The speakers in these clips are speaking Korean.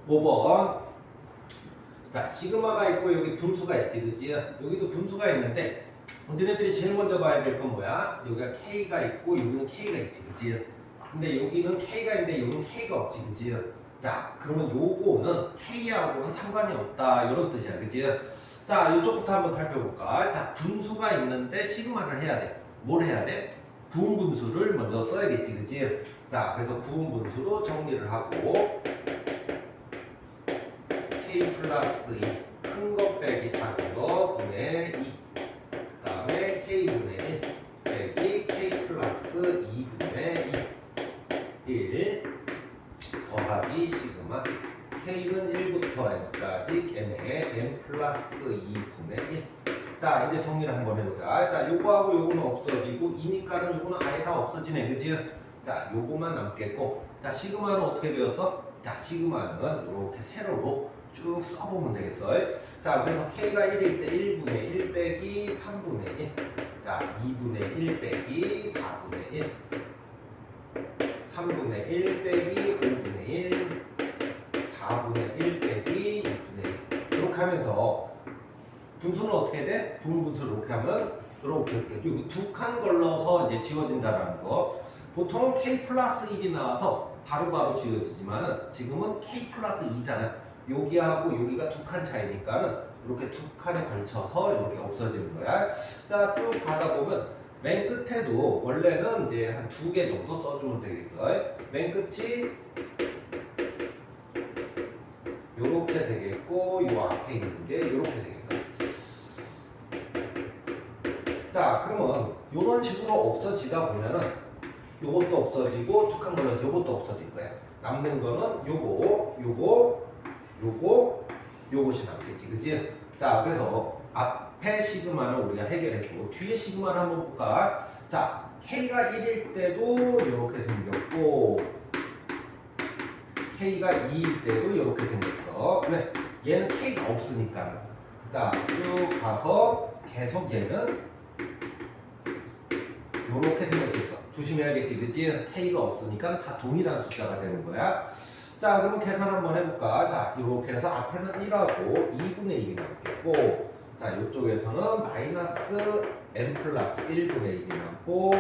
5번. 자, 시그마가 있고 여기 분수가 있지, 그치? 여기도 분수가 있는데 너희들이 제일 먼저 봐야 될 건 뭐야? 여기가 K가 있고 여기는 K가 있지, 그치? 근데 여기는 K가 있는데 여기는 K가 없지, 그치? 자, 그러면 요거는 K하고는 상관이 없다, 이런 뜻이야, 그치? 자, 이쪽부터 한번 살펴볼까? 자, 분수가 있는데 시그마를 해야 돼. 뭘 해야 돼? 부분 분수를 먼저 써야겠지, 그치? 자, 그래서 부분 분수로 정리를 하고 K 플러스 2 큰 거 빼기 작은 거 분의 2 그 다음에 K분의 1 빼기 K 플러스 2분의 2 1 더하기 시그마 K는 1부터 N까지 N에 N 플러스 2분의 1. 자, 이제 정리를 한번 해보자. 자, 요거하고 요거는 없어지고 이니까는 요거는 아예 다 없어지네, 그치? 자, 요거만 남겠고, 자, 시그마는 어떻게 배웠어? 자, 시그마는 이렇게 세로로 쭉 써보면 되겠어. 자, 그래서 K가 1일 때 1분의 1 빼기 3분의 1. 자, 2분의 1 빼기 4분의 1. 3분의 1 빼기 5분의 1. 4분의 1 빼기 2분의 1. 이렇게 하면서 분수는 어떻게 돼? 부분 분수를 이렇게 하면 이렇게 여기 두 칸 걸러서 이제 지워진다는 거. 보통은 K 플러스 1이 나와서 바로바로 지워지지만은 지금은 K 플러스 2잖아. 여기하고 여기가 두 칸 차이니까는 이렇게 두 칸에 걸쳐서 이렇게 없어지는 거야. 자, 쭉 가다 보면 맨 끝에도 원래는 이제 한 두 개 정도 써주면 되겠어. 맨 끝이 요렇게 되겠고, 요 앞에 있는 게 요렇게 되겠어. 자, 그러면 요런 식으로 없어지다 보면은 요것도 없어지고 툭한 걸로 요것도 없어질 거야. 남는 거는 요것이 남겠지, 그치? 자, 그래서 앞에 시그마는 우리가 해결했고 뒤에 시그마를 한번 볼까? 자, K가 1일 때도 이렇게 생겼고 K가 2일 때도 이렇게 생겼어. 왜? 얘는 K가 없으니까. 자, 쭉 가서 계속 얘는 이렇게 생겼겠어. 조심해야겠지, 그치? K가 없으니까 다 동일한 숫자가 되는 거야. 자, 그럼 계산 한번 해볼까? 자, 이렇게 해서 앞에는 1하고 2분의 1이 남겠고, 자, 이쪽에서는 마이너스 n 플러스 1분의 1이 남고,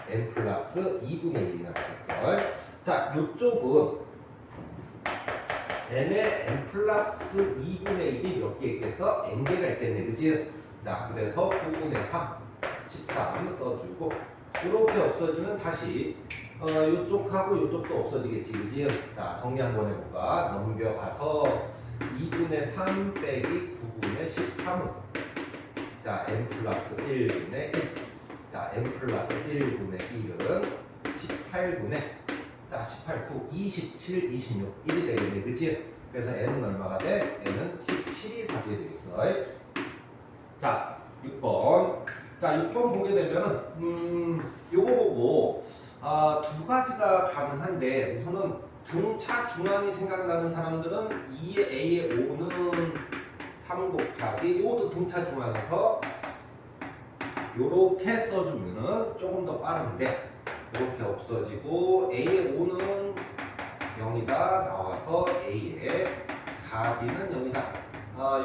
n 플러스 2분의 1이 남겠어. 자, 이쪽은 n에 n 플러스 2분의 1이 몇 개 있겠어? n개가 있겠네, 그치? 자, 그래서 9분의 3, 13 써주고, 이렇게 없어지면 다시 요쪽하고 요쪽도 없어지겠지, 그지? 자, 정리 한번 해볼까? 넘겨가서 2분의 3 빼기 9분의 13은 자, n 플러스 1분의 1. 자, n 플러스 1분의 1은 18분의 자, 18, 9, 27, 26 1이 되겠네, 그치? 그래서 n은 얼마가 돼? n은 17이 답이 되겠어. 자, 6번. 자, 6번 보게 되면은 요거 보고 두 가지가 가능한데 우선은 등차 중앙이 생각나는 사람들은 2의 a의 5는 3 곱하기 요것도 등차 중앙에서 요렇게 써주면은 조금 더 빠른데 이렇게 없어지고 a의 5는 0이다 나와서 a의 4d는 0이다.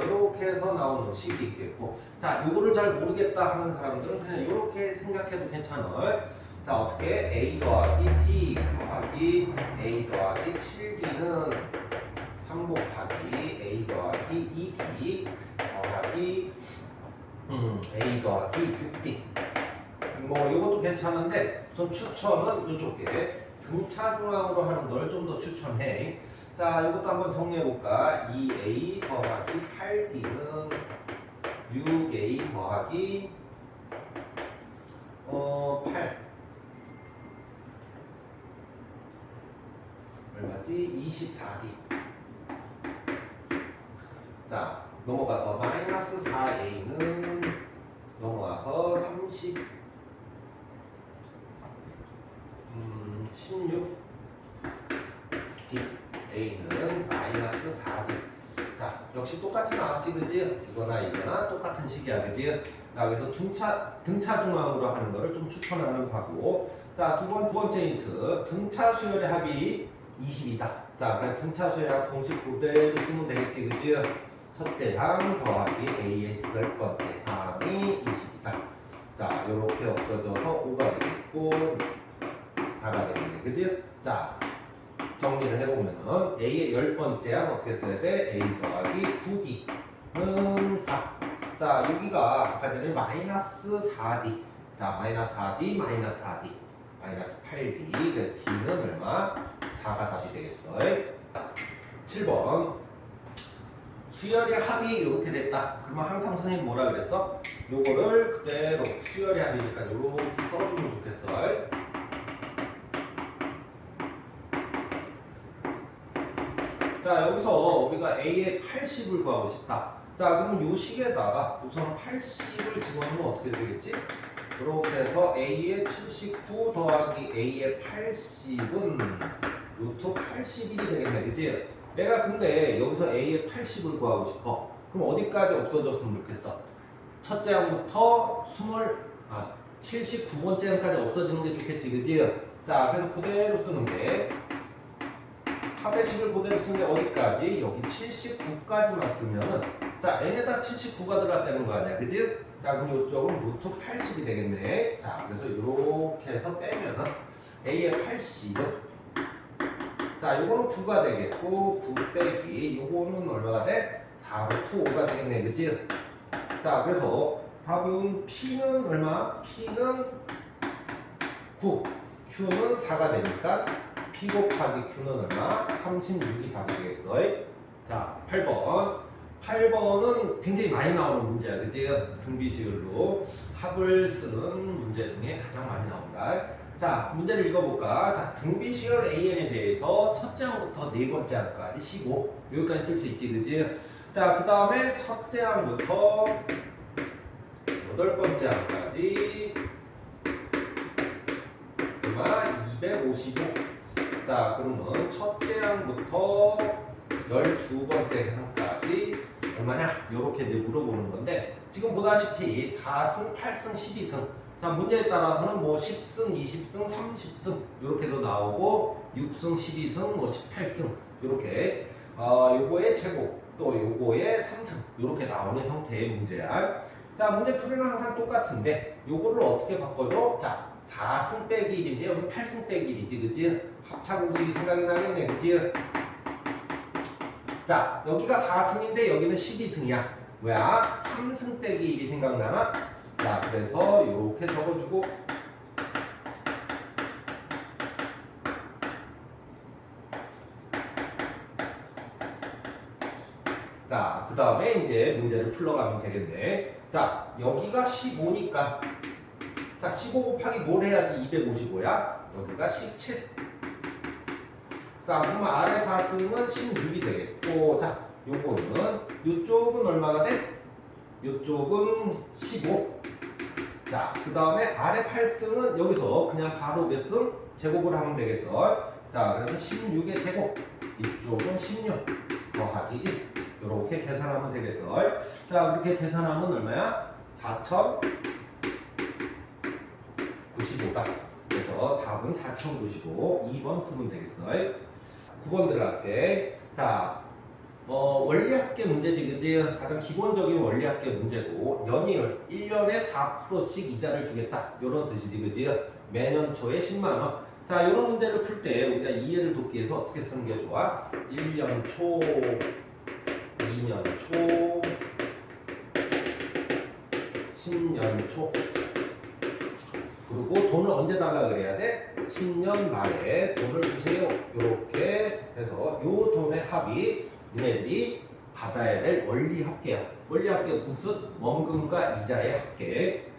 이렇게 해서 나오는 식이 있겠고, 자, 요거를 잘 모르겠다 하는 사람들은 그냥 이렇게 생각해도 괜찮아. 자, 어떻게 a 더하기 t 더하기 a 더하기 7d는 3 곱하기 a 더하기 2d 더하기 a 더하기 6d. 뭐 이것도 괜찮은데 우선 추천은 이쪽에 등차 중앙으로 하는 걸 좀 더 추천해. 자, 이것도 한번 정리해볼까? 2a 더하기 8d는 6a 더하기 8 얼마지? 24d. 자, 넘어가서 마이너스 4a는 넘어가서 30 16 d a는 마이너스 4d. 자, 역시 똑같이 나왔지, 그지? 이거나 똑같은 식이야, 그지? 자, 그래서 등차 중앙으로 하는 거를 좀 추천하는 바고. 자, 두 번째 힌트. 등차 수열의 합이 20이다. 자, 그냥 등차수야 공식 그대로 쓰면 되겠지, 그지? 첫째 항 더하기 A의 10번째 항이 20이다. 자, 요렇게 없어져서 5가 되겠고 4가 되겠네, 그지? 자, 정리를 해보면은 A의 10번째 항 어떻게 써야 돼? A 더하기 9D는 4. 자, 여기가 아까 전에 마이너스 4D. 자, 마이너스 4D, 마이너스 4D, 마이너스 8D. 그래서 D는 얼마? 4가 답이 되겠어. 7번. 수열의 합이 이렇게 됐다. 그러면 항상 선생님 뭐라 그랬어? 요거를 그대로 수열의 합이니까 요렇게 써주면 좋겠어. 자, 여기서 우리가 A의 80을 구하고 싶다. 자, 그러면 요 식에다가 우선 80을 집어넣으면 어떻게 되겠지? 이렇게 해서 A의 79 더하기 A의 80은 루트 81이 되겠네, 그치? 내가 근데 여기서 A의 80을 구하고 싶어. 그럼 어디까지 없어졌으면 좋겠어? 첫째 항부터 79번째 항까지 없어지는 게 좋겠지, 그치? 자, 그래서 그대로 쓰는 게 합의 식을 그대로 쓰는 게 어디까지? 여기 79까지만 쓰면은 자, n에다 79가 들어갔다는 거 아니야, 그치? 자, 그럼 이쪽은 루트 80이 되겠네. 자, 그래서 이렇게 해서 빼면은 A의 80은 자, 요거는 9가 되겠고 9 빼기 요거는 얼마가 돼? 4 루트 5가 되겠네, 그치? 자, 그래서 답은 P는 얼마? P는 9, Q는 4가 되니까 P 곱하기 Q는 얼마? 36이 답이 되겠어. 자, 8번. 8번은 굉장히 많이 나오는 문제야, 그치? 등비시율로 합을 쓰는 문제 중에 가장 많이 나온다. 자, 문제를 읽어볼까? 자, 등비시열 AN에 대해서 첫째 항부터 네 번째 항까지 15. 여기까지 쓸 수 있지, 그치? 자, 그 다음에 첫째 항부터 여덟 번째 항까지 얼마? 255. 자, 그러면 첫째 항부터 12번째 항까지 얼마냐? 요렇게 이제 물어보는 건데, 지금 보다시피 4승, 8승, 12승. 자, 문제에 따라서는 뭐 10승, 20승, 30승 요렇게도 나오고 6승, 12승, 뭐 18승 요렇게 요거의 제곱 또 요거의 3승 요렇게 나오는 형태의 문제야. 자, 문제 풀이는 항상 똑같은데 요거를 어떻게 바꿔줘? 자, 4승 빼기 1인데 여기 8승 빼기 1이지, 그치? 합차 공식이 생각이 나겠네, 그치? 자, 여기가 4승인데 여기는 12승이야. 뭐야? 3승 빼기 1이 생각나나? 자, 그래서 이렇게 적어주고 자, 그 다음에 이제 문제를 풀러가면 되겠네. 자, 여기가 15니까 자, 15 곱하기 뭘 해야지 255야? 여기가 17. 자, 그러면 아래 4승은 16이 되겠고, 자, 요거는 요쪽은 얼마가 돼? 요쪽은 15. 자, 그 다음에 아래 8승은 여기서 그냥 바로 몇 승? 제곱을 하면 되겠어. 자, 그래서 16의 제곱. 이쪽은 16 더하기 1. 이렇게 계산하면 되겠어. 자, 그렇게 계산하면 얼마야? 4095다. 그래서 답은 4095. 2번 쓰면 되겠어. 9번 들어갈게. 자, 원리합계 문제지, 그치? 가장 기본적인 원리합계 문제고, 연이율 1년에 4%씩 이자를 주겠다. 요런 뜻이지, 그치? 매년 초에 10만원. 자, 요런 문제를 풀 때 우리가 이해를 돕기 위해서 어떻게 쓰는 게 좋아? 1년 초, 2년 초, 10년 초. 그리고 돈을 언제다가 그래야 돼? 10년 말에 돈을 주세요. 요렇게 해서 요 돈의 합이 얘네들이 받아야 될 원리합계야. 원리합계 무슨 뜻? 원금과 이자의 합계.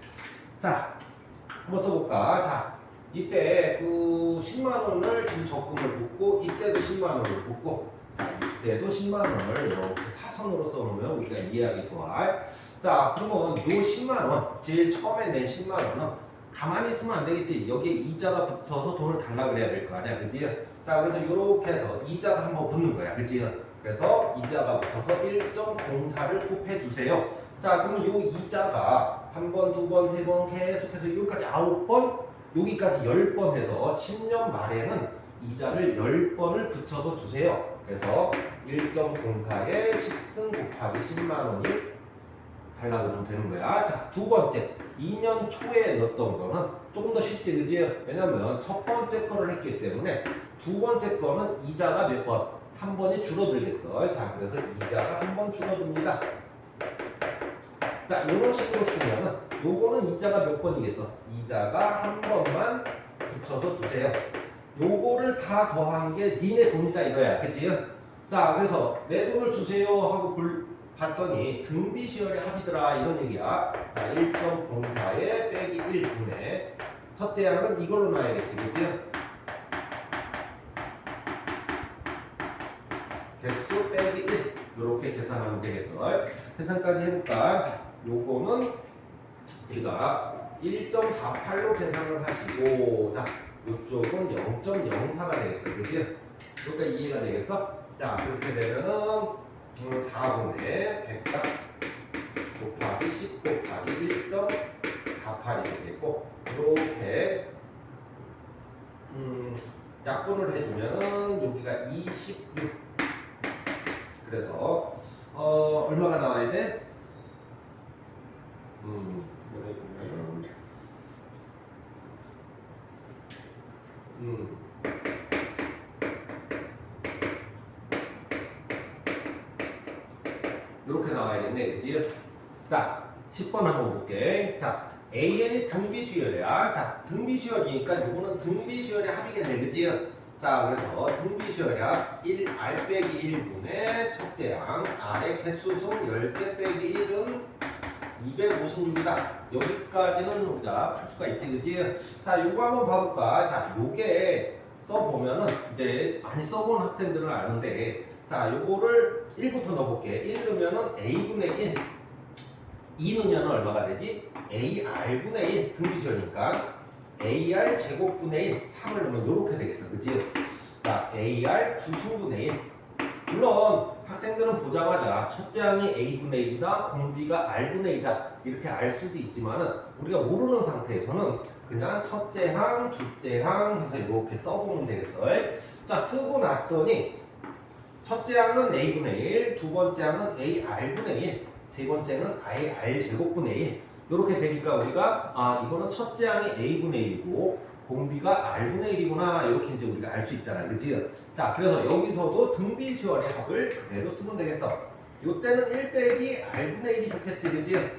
자, 한번 써볼까? 자, 이때 그 10만원을 지금 적금을 붓고, 이때도 10만원을 붓고, 자, 이때도 10만원을 이렇게 사선으로 써놓으면 우리가 이해하기 좋아. 자, 그러면 요 10만원, 제일 처음에 낸 10만원은 가만히 있으면 안 되겠지. 여기에 이자가 붙어서 돈을 달라 그래야 될 거 아니야, 그지? 자, 그래서 이렇게 해서 이자가 한번 붙는 거야, 그지? 그래서 이자가 붙어서 1.04를 곱해주세요. 자, 그러면 요 이자가 한 번, 두 번, 세 번 계속해서 여기까지 9번, 여기까지 10번 해서 10년 말에는 이자를 10번을 붙여서 주세요. 그래서 1.04에 10승 곱하기 10만 원이 달라고 그러면 되는 거야. 자, 두 번째. 2년 초에 넣었던 거는 조금 더 쉽지, 그지? 왜냐면 첫 번째 거를 했기 때문에 두 번째 거는 이자가 몇 번? 한 번이 줄어들겠어. 자, 그래서 이자가 한 번 줄어듭니다. 자, 이런 식으로 쓰면은 요거는 이자가 몇 번이겠어? 이자가 한 번만 붙여서 주세요. 요거를 다 더한 게 니네 돈이다 이거야. 그치? 자, 그래서 내 돈을 주세요 하고 봤더니 등비시열의 합이더라 이런 얘기야. 자, 1.04에 빼기 1분의 첫째 양은 이걸로 놔야겠지. 그치? 개수 빼기 1 이렇게 계산하면 되겠어. 계산까지 해볼까? 자, 요거는 우리가 1.48로 계산을 하시고, 자, 요쪽은 0.04가 되겠어. 그치? 그러니까 이해가 되겠어? 자, 그렇게 되면은 4분의 104 곱하기 10 곱하기 1.48이 되겠고, 이렇게 약분을 해주면은 여기가 26. 그래서 얼마가 나와야 돼? 뭐래 보면은 이렇게 나와야겠네, 그치? 자, 10번 한번 볼게. 자, AN이 등비수열이야. 자, 등비수열이니까 요거는 등비수열의 합이겠네, 그치? 자, 그래서 등비수열약 1R 빼기 1분의 첫째 양 R의 개수수 10개 빼기 1은 256이다. 여기까지는 우리가 풀 수가 있지, 그치? 자, 요거 한번 봐볼까? 자, 요게 써보면은 이제 많이 써본 학생들은 아는데, 자, 요거를 1부터 넣어볼게. 1 넣으면은 A분의 1. 2 넣으면 얼마가 되지? AR분의 1 등비수열이니까. AR 제곱분의 1, 3을 넣으면 이렇게 되겠어. 그치? 자, AR 9승분의 1. 물론 학생들은 보자마자 첫째 항이 A분의 1이다, 공비가 R분의 1이다 이렇게 알 수도 있지만은 우리가 모르는 상태에서는 그냥 첫째 항, 둘째 항 해서 이렇게 써보면 되겠어. 자, 쓰고 났더니 첫째 항은 A분의 1, 두 번째 항은 AR분의 1, 세 번째는 AR 제곱분의 1. 이렇게 되니까 우리가 이거는 첫째 항이 A분의 1이고 공비가 R분의 1이구나 이렇게 이제 우리가 알 수 있잖아. 그치? 자, 그래서 여기서도 등비수열의 합을 그대로 쓰면 되겠어. 이때는 1 빼기 R분의 1이 좋겠지. 그치?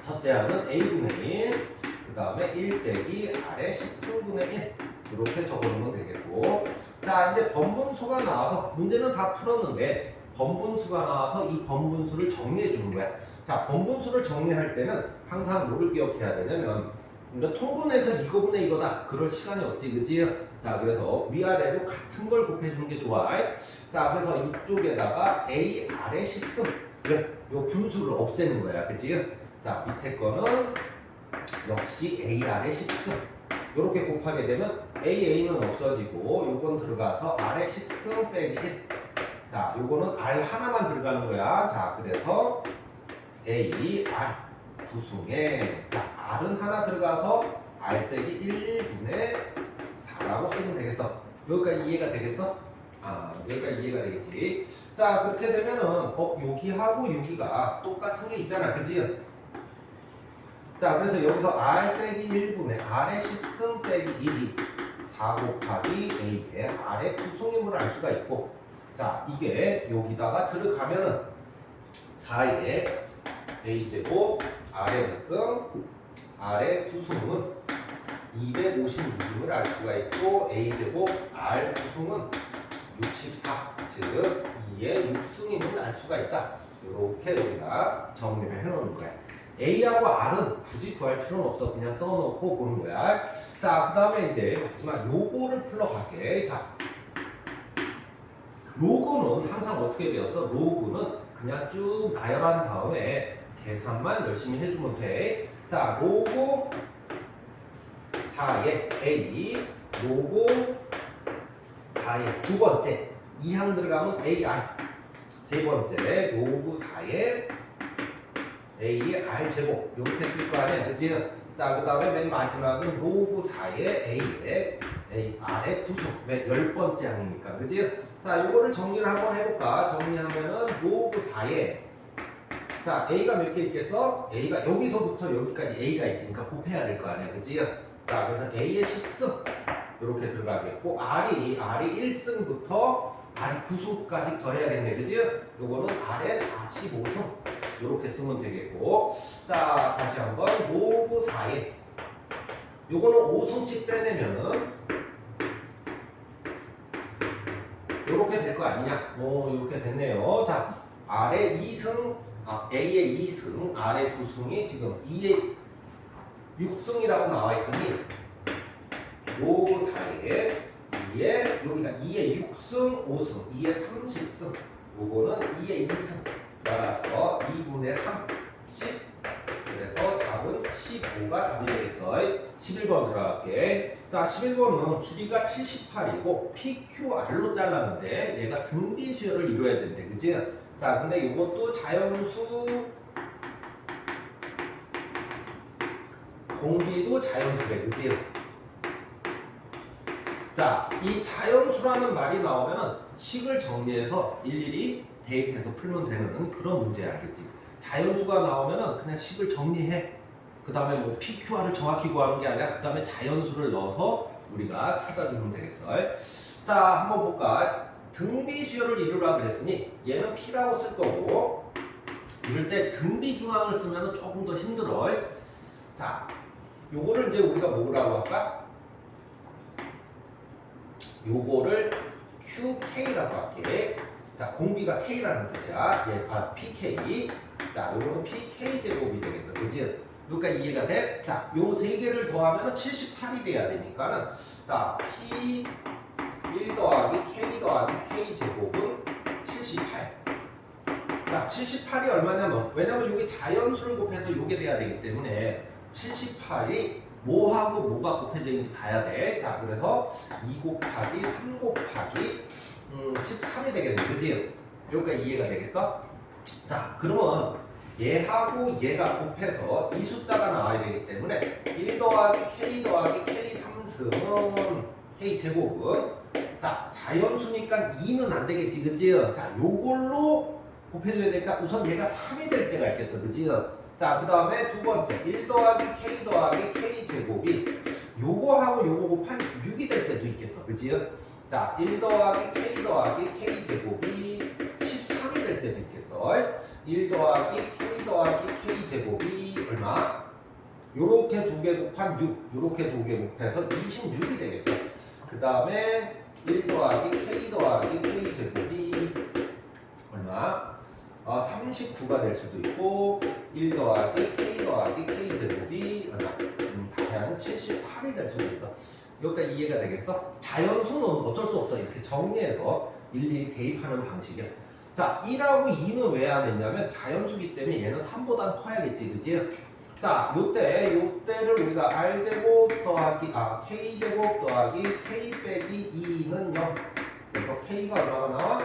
첫째 항은 A분의 1, 그 다음에 1 빼기 R의 10승분의 1 이렇게 적어놓으면 되겠고, 자, 이제 번분수가 나와서 문제는 다 풀었는데 번분수가 나와서 이 번분수를 정리해 주는 거야. 자, 번분수를 정리할 때는 항상 뭐를 기억해야 되냐면 통분해서 이거분의 이거다 그럴 시간이 없지, 그치? 자, 그래서 위아래로 같은 걸 곱해주는 게 좋아. 자, 그래서 이쪽에다가 AR의 10승 그래, 요 분수를 없애는 거야, 그치? 자, 밑에 거는 역시 AR의 10승 요렇게 곱하게 되면 AA는 없어지고 요건 들어가서 R의 10승 빼기 1. 자, 요거는 R 하나만 들어가는 거야. 자, 그래서 A, R, 구승에 자, R은 하나 들어가서 R 빼기 1분의 4라고 쓰면 되겠어. 여기까지 이해가 되겠어? 여기까지 이해가 되겠지. 자, 그렇게 되면은 여기하고 여기가 똑같은 게 있잖아, 그치? 자, 그래서 여기서 R 빼기 1분의 R의 10승 빼기 1이 4 곱하기 A의 R의 구승임을 알 수가 있고, 자, 이게 여기다가 들어가면은 4의 A제곱 R의 합승 R의 구승은 256임을 알 수가 있고, A제곱 R 구승은 64, 즉 2의 6승임을 알 수가 있다. 이렇게 우리가 정리를 해놓는 거야. A하고 R은 굳이 구할 필요는 없어. 그냥 써놓고 보는 거야. 자, 그 다음에 이제 마지막 요거를 풀러갈게. 자, 로그는 항상 어떻게 배웠어? 로그는 그냥 쭉 나열한 다음에 계산만 열심히 해주면 돼. 자, 로그 4의 A, 로그 4의 두 번째 2항 들어가면 AR, 세 번째 로그 4의 A, R 제곱 이렇게 쓸 거 아니야, 그치? 자, 그 다음에 맨 마지막은 로그 4의 A의 R의 구속. 왜 10번째 항이니까. 그지? 자, 요거를 정리를 한번 해볼까? 정리하면은 로그 4의 자, A가 몇 개 있겠어? A가 여기서부터 여기까지 A가 있으니까 곱해야 될 거 아니야. 그지? 자, 그래서 A의 10승. 이렇게 들어가겠고, R이 1승부터 R이 9승까지 더해야겠네. 그지? 요거는 R의 45승. 이렇게 쓰면 되겠고. 자, 다시 한번 로그 4에 요거는 5승씩 빼내면은 요렇게 될 거 아니냐? 요렇게 됐네요. 자, R의 2승, A의 2승, R의 9승이 지금 2의 6승이라고 나와 있으니 로그 4에 2의 여기가 2의 6승, 5승, 2의 30승, 요거는 2의 2승. 따라서 2분의 3, 10. 그래서 답은 15가 답이 되겠어. 11번 들어갈게. 자, 11번은 길이가 78이고 PQR로 잘랐는데 얘가 등비 수열을 이루어야 된대. 그지? 자, 근데 이것도 자연수 공비도 자연수래. 그지? 자, 이 자연수라는 말이 나오면은 식을 정리해서 일일이 대입해서 풀면 되는 그런 문제야. 알겠지? 자연수가 나오면은 그냥 식을 정리해. 그 다음에 뭐 PQR을 정확히 구하는 게 아니라 그 다음에 자연수를 넣어서 우리가 찾아주면 되겠어. 자, 한번 볼까? 등비 수열을 이루라 그랬으니 얘는 P라고 쓸 거고, 이럴 때 등비 중앙을 쓰면 조금 더 힘들어. 자, 요거를 이제 우리가 뭐라고 할까? 요거를 QK라고 할게. 자, 공비가 K라는 뜻이야. PK. 자, 요거는 PK 제곱이 되겠어. 그지? 여기까지 이해가 돼? 자, 요 세 개를 더하면 78이 돼야 되니까는, 자, P 1 더하기 K 더하기 K 제곱은 78. 자, 78이 얼마냐면, 왜냐면 이게 자연수를 곱해서 요게 돼야 되기 때문에 78이 뭐하고 뭐가 곱해져 있는지 봐야 돼. 자, 그래서 2 곱하기 3 곱하기 13이 되겠네. 그지? 여기까지 이해가 되겠어? 자, 그러면 얘하고 얘가 곱해서 이 숫자가 나와야 되기 때문에 1 더하기 K 더하기 K 3승은 K 제곱은, 자, 자연수니까 2는 안 되겠지. 그지? 자, 요걸로 곱해줘야 되니까 우선 얘가 3이 될 때가 있겠어. 그지? 자, 그 다음에 두 번째 1 더하기 K 더하기 K 제곱이 요거하고 요거 곱한 6이 될 때도 있겠어. 그지? 자, 1 더하기 K 더하기 K 제곱이 13이 될 때도 있겠어. 1 더하기 K 더하기 K 제곱이 얼마? 요렇게 두 개 곱한 6, 요렇게 두 개 곱해서 26이 되겠어. 그 다음에 1 더하기 K 더하기 K 제곱이 얼마? 39가 될 수도 있고, 1 더하기 K 더하기 K 제곱이 얼마? 다양한 78이 될 수도 있어. 여기까지 이해가 되겠어? 자연수는 어쩔 수 없어. 이렇게 정리해서 일일이 대입하는 방식이야. 자, 1하고 2는 왜 안 했냐면 자연수기 때문에 얘는 3보다 커야겠지. 그치? 자, 요때를 우리가 R제곱 더하기, K제곱 더하기 K 빼기 2는 0. 그래서 K가 얼마가 나와?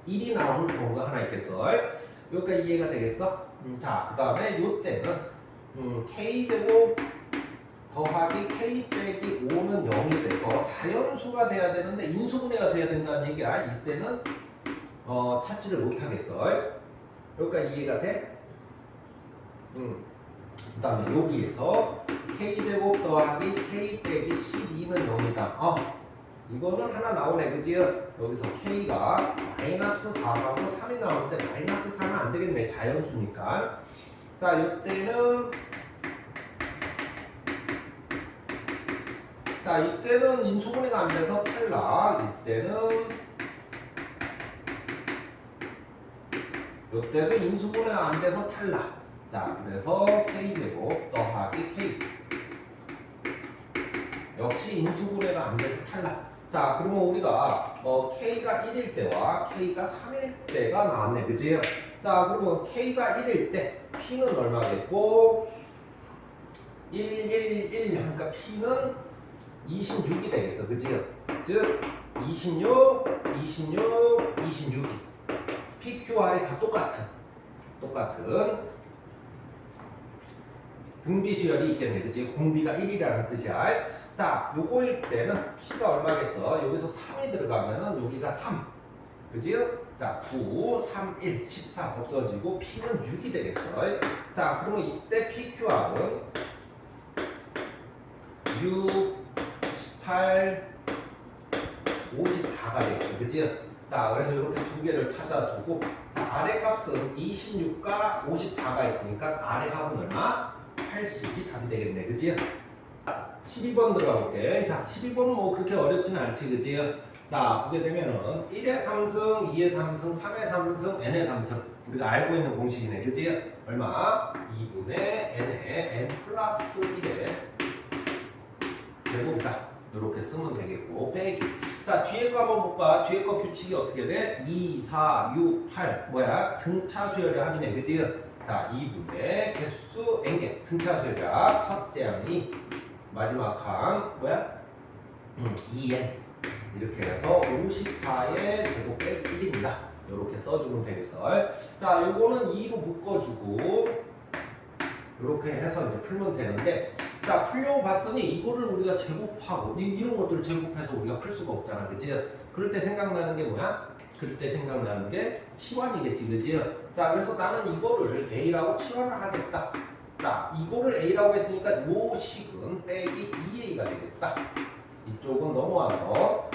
1이 나오는 경우가 하나 있겠어. 여기까지 이해가 되겠어? 자, 그 다음에 요때는 K제곱 더하기 K 빼기 5는 0이 돼서 자연수가 돼야 되는데 인수분해가 돼야 된다는 얘기야. 이때는 찾지를 못하겠어. 여기까지 이해가 돼? 그 다음에 여기에서 K제곱 더하기 K 빼기 12는 0이다. 이거는 하나 나오네. 그지? 여기서 K가 마이너스 4하고 3이 나오는데 마이너스 4는 안 되겠네. 자연수니까. 자, 이때는 인수분해가 안 돼서 탈락. 이때도 인수분해가 안 돼서 탈락. 자, 그래서 K제곱 더하기 K. 역시 인수분해가 안 돼서 탈락. 자, 그러면 우리가 K가 1일 때와 K가 3일 때가 나왔네. 그지? 자, 그러면 K가 1일 때 P는 얼마겠고 1, 1, 1 하니까 P는 26이 되겠어. 그지? 즉 26, 26, 26이 PQR이 다 똑같은 등비 수열이 있겠네. 그치? 공비가 1이라는 뜻이야. 자, 요거일 때는 P가 얼마겠어? 여기서 3이 들어가면은 여기가 3. 그지? 자, 9, 3, 1, 14 없어지고 P는 6이 되겠어. 자, 그러면 이때 PQR은 6, 18, 54가 되겠어. 그치? 자, 그래서 이렇게 두 개를 찾아주고, 자, 아래 값은 26과 54가 있으니까 아래 합은 얼마? 80이 답이 되겠네. 그치? 12번 들어가 볼게. 자, 12번은 뭐 그렇게 어렵진 않지. 그치? 자, 보게 되면은 1의 3승, 2의 3승, 3의 3승, n의 3승. 우리가 알고 있는 공식이네. 그치? 얼마? 2분의 n의 n 플러스 1의 제곱이다. 이렇게 쓰면 되겠고, 빼기. 자, 뒤에 거 한번 볼까? 뒤에 거 규칙이 어떻게 돼? 2, 4, 6, 8. 뭐야? 등차 수열의 합이네. 그치? 자, 2분의 개수 n개. 등차 수열의 첫째 항이 마지막 항 뭐야? 2n. 이렇게 해서 54의 제곱 빼기 1입니다. 이렇게 써주면 되겠어. 자, 요거는 2로 묶어주고, 이렇게 해서 이제 풀면 되는데, 자, 풀려고 봤더니 이거를 우리가 제곱하고, 이런 것들을 제곱해서 우리가 풀 수가 없잖아. 그치? 그럴 때 생각나는 게 뭐야? 그럴 때 생각나는 게 치환이겠지. 그치? 자, 그래서 나는 이거를 A라고 치환을 하겠다. 자, 이거를 A라고 했으니까 요 식은 빼기 2A가 되겠다. 이쪽은 넘어와서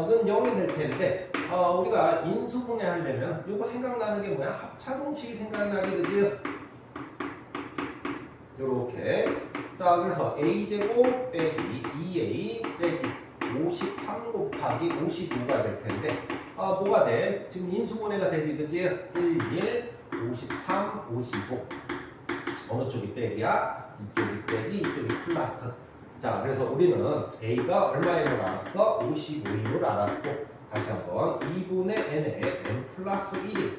는 0이 될 텐데, 우리가 인수분해 하려면 요거 생각나는 게 뭐야? 합차공식이 생각나게. 그지? 요렇게. 자, 그래서 a제곱 빼기 2a 빼기 53 곱하기 55가 될 텐데, 뭐가 돼? 지금 인수분해가 되지. 그지? 1, 53, 55. 어느 쪽이 빼기야? 이쪽이 빼기, 이쪽이 플러스. 자, 그래서 우리는 A가 얼마인 걸 알았어? 55인 걸 알았고, 다시 한번 2분의 n에 n 플러스 1이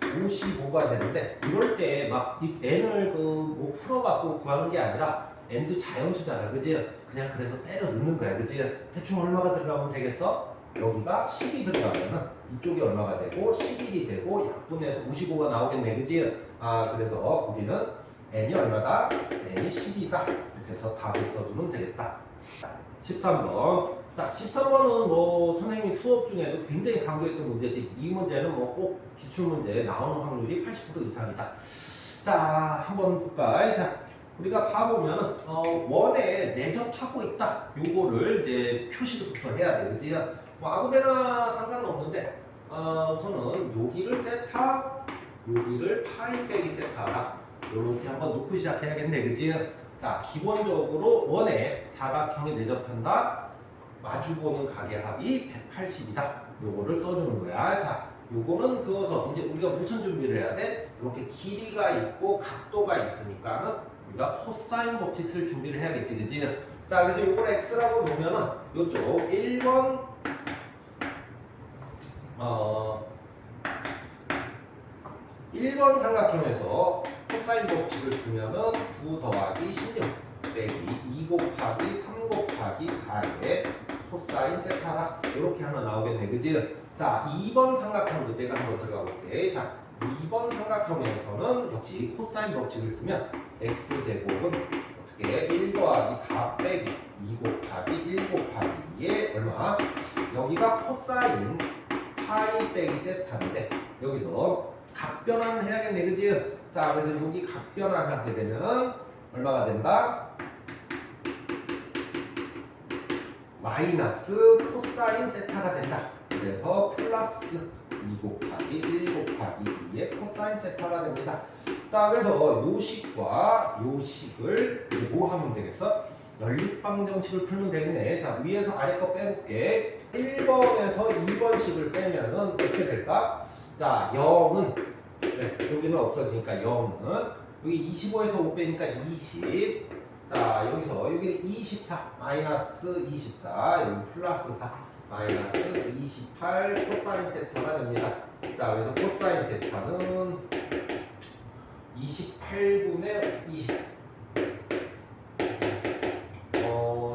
55가 되는데, 이럴 때 막 이 n을 뭐 풀어갖고 구하는 게 아니라 n도 자연수잖아. 그지? 그냥 그래서 때려 넣는 거야. 그지? 대충 얼마가 들어가면 되겠어? 여기가 10이 들어가면은 이쪽이 얼마가 되고 11이 되고 약분해서 55가 나오겠네. 그지? 그래서 우리는 n이 얼마다? n이 10이다. 이렇게 해서 답을 써주면 되겠다. 13번. 자, 13번은 뭐 선생님이 수업 중에도 굉장히 강조했던 문제지. 이 문제는 뭐 꼭 기출문제에 나오는 확률이 80% 이상이다. 자, 한번 볼까? 자, 우리가 봐보면 원에 내접하고 있다. 요거를 이제 표시부터 해야 돼. 그지? 뭐 아무데나 상관은 없는데, 우선은 여기를 세타, 여기를 파이 빼기 세타라. 요렇게 한번 놓고 시작해야겠네. 그지? 자, 기본적으로 원에 사각형이 내접한다. 마주보는 각의 합이 180이다. 요거를 써주는 거야. 자, 요거는 그어서 이제 우리가 무슨 준비를 해야 돼? 이렇게 길이가 있고 각도가 있으니까는 우리가 코사인 법칙 쓸 준비를 해야겠지. 그지? 자, 그래서 요걸 x라고 놓으면은 요쪽 1번 1번 삼각형에서 코사인 법칙을 쓰면은 9 더하기 16 빼기 2 곱하기 3 곱하기 4의 코사인 세타다. 이렇게 하나 나오겠네. 그지? 자, 2번 삼각형도 내가 한번 들어가 볼게. 자, 2번 삼각형에서는 역시 코사인 법칙을 쓰면 x제곱은 어떻게 1 더하기 4 빼기 2 곱하기 1 곱하기 2의 얼마? 여기가 코사인 파이 빼기 세타인데 여기서 각변환을 해야겠네. 그지? 자, 그래서 여기 각변환을 하게 되면 얼마가 된다? 마이너스 코사인 세타가 된다. 그래서 플러스 2 곱하기 1 곱하기 2의 코사인 세타가 됩니다. 자, 그래서 요 식과 요 식을 뭐 하면 되겠어? 연립방정식을 풀면 되겠네. 자, 위에서 아래 거 빼볼게. 1번에서 2번식을 빼면은 어떻게 될까? 자, 0은 여기는 없어지니까 0은 여기 25에서 5 빼니까 20. 자, 여기서 여기 24 마이너스 24 여기 플러스 4 마이너스 28 코사인 세타가 됩니다. 자, 그래서 코사인 세타는 28분의 20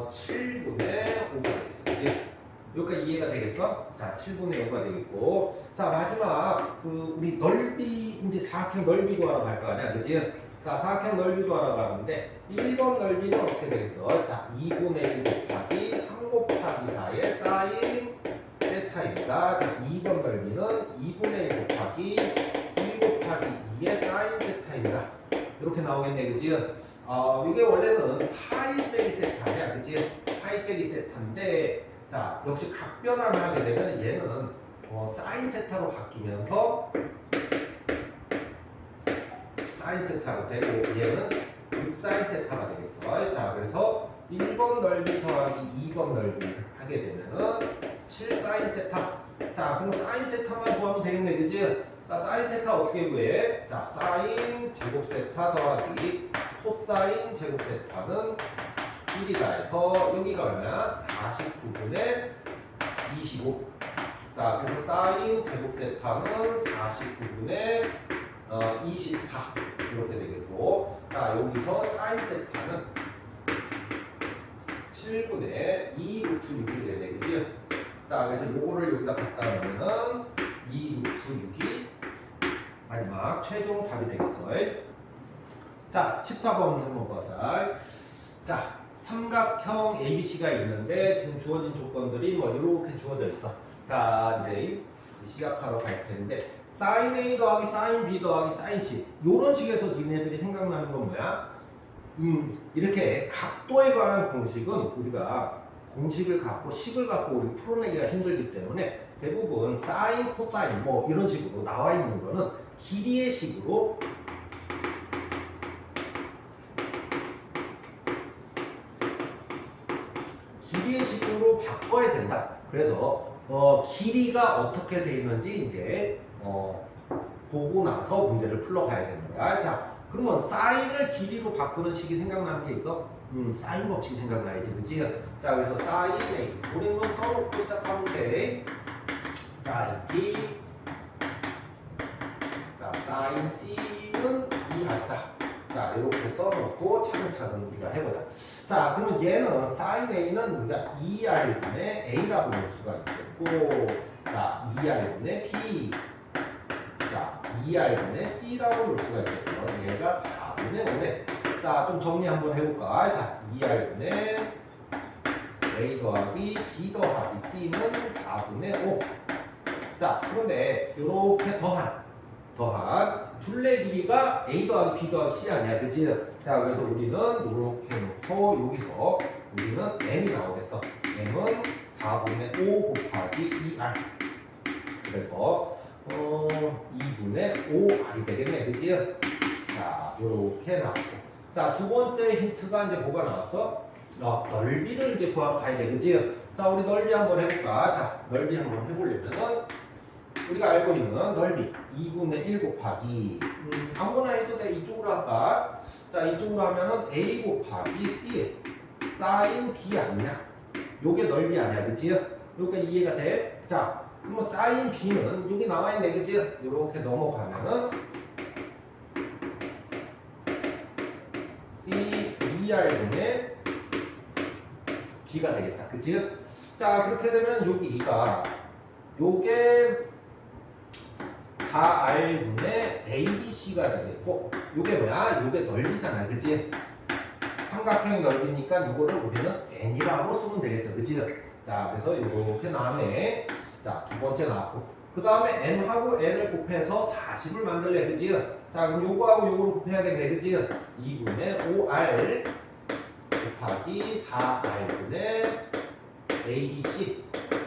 7분의 5가 되겠지. 여기까지 이해가 되겠어? 자, 7분의 5가 되겠고. 자, 마지막, 우리 넓이, 이제 사각형 넓이 구하러 갈 거 아니야, 그지? 자, 사각형 넓이 구하러 가는데, 1번 넓이는 어떻게 되겠어? 자, 2분의 1 곱하기 3 곱하기 4의 사인 세타입니다. 자, 2번 넓이는 2분의 1 곱하기 1 곱하기 2의 사인 세타입니다. 이렇게 나오겠네, 그지? 이게 원래는 파이 빼기 세타야, 그지? 파이 빼기 세타인데, 자, 역시 각변환을 하게 되면 얘는 사인 세타로 바뀌면서 사인 세타로 되고 얘는 6사인 세타가 되겠어. 자, 그래서 1번 넓이 더하기 2번 넓이 하게 되면은 7사인 세타. 자, 그럼 사인 세타만 구하면 되겠네, 그지? 자, 사인 세타 어떻게 구해? 자, 사인 제곱 세타 더하기 코사인 제곱 세타는 1이다 해서 여기가 얼마야? 49분의 25. 자, 그래서 사인 제곱 세타는 49분의 24 이렇게 되겠고, 자, 여기서 사인 세타는 7분의 2 루트 6이 되네, 그지? 자, 그래서 요거를 여기다 갖다 놓으면은 2 루트 6이 마지막 최종 답이 되겠어. 자, 14번 한번 보자. 자, 삼각형 ABC가 있는데 지금 주어진 조건들이 뭐 이렇게 주어져 있어. 자, 이제 시작하러 갈 텐데 sin A 더하기 sin B 더하기 sin C 이런 식에서 니네들이 생각나는 건 뭐야? 이렇게 각도에 관한 공식은 우리가 공식을 갖고 식을 갖고 우리 풀어내기가 힘들기 때문에 대부분 sin, cosine 뭐 이런 식으로 나와 있는 거는 길이의 식으로 길이의 식으로 바꿔야 된다. 그래서 길이가 어떻게 되어 있는지 이제 보고 나서 문제를 풀러가야 되는 거야. 자, 그러면 사인을 길이로 바꾸는 식이 생각나는 게 있어? 사인 법칙이 생각나야지, 그치? 자, 그래서 사인 A 우리는 써놓고 시작하면 돼. 사인 B, 자, 사인 C는 2R이다. 자, 이렇게 써놓고 차근차근 우리가 해보자. 자, 그러면 얘는 sin A는 우리가 2R분의 A라고 볼 수가 있겠고, 자, 2R분의 B, 자, 2R분의 C라고 볼 수가 있겠어. 얘가 4분의 5네. 자, 좀 정리 한번 해볼까? 자, 2R분의 A 더하기 B 더하기 C는 4분의 5. 자, 그런데 이렇게 더한 둘레 길이가 A 더하기 B 더하기 C 아니야, 그치? 자, 그래서 우리는 이렇게 놓고 여기서 우리는 M이 나오겠어. M은 4분의 5 곱하기 2R. 그래서 2분의 5R이 되겠네, 그치? 자, 이렇게 나왔고. 자, 두 번째 힌트가 이제 뭐가 나왔어? 넓이를 이제 구하러 가야 돼, 그치? 자, 우리 넓이 한번 해볼까? 자, 넓이 한번 해보려면은 우리가 알고 있는 넓이 2분의 1 곱하기 아무거나 해도 돼. 이쪽으로 할까? 자, 이쪽으로 하면은 A 곱하기 C 사인 B 아니냐? 요게 넓이 아니야, 그치? 요게 이해가 돼? 자, 그러면 사인 B는 여기 나와있네, 그치? 요렇게 넘어가면은 C 2R분의 B가 되겠다, 그치? 자, 그렇게 되면 여기가 요게 4R분의 ABC가 되겠고, 요게 뭐야? 요게 넓이잖아, 그치? 삼각형의 넓이니까 요거를 우리는 N이라고 쓰면 되겠어, 그치? 자, 그래서 요렇게 나왔네. 자, 두 번째 나왔고, 그 다음에 M하고 N을 곱해서 40을 만들래, 그치? 자, 그럼 요거하고 요거를 곱해야겠네, 그치? 2분의 5R 곱하기 4R분의 ABC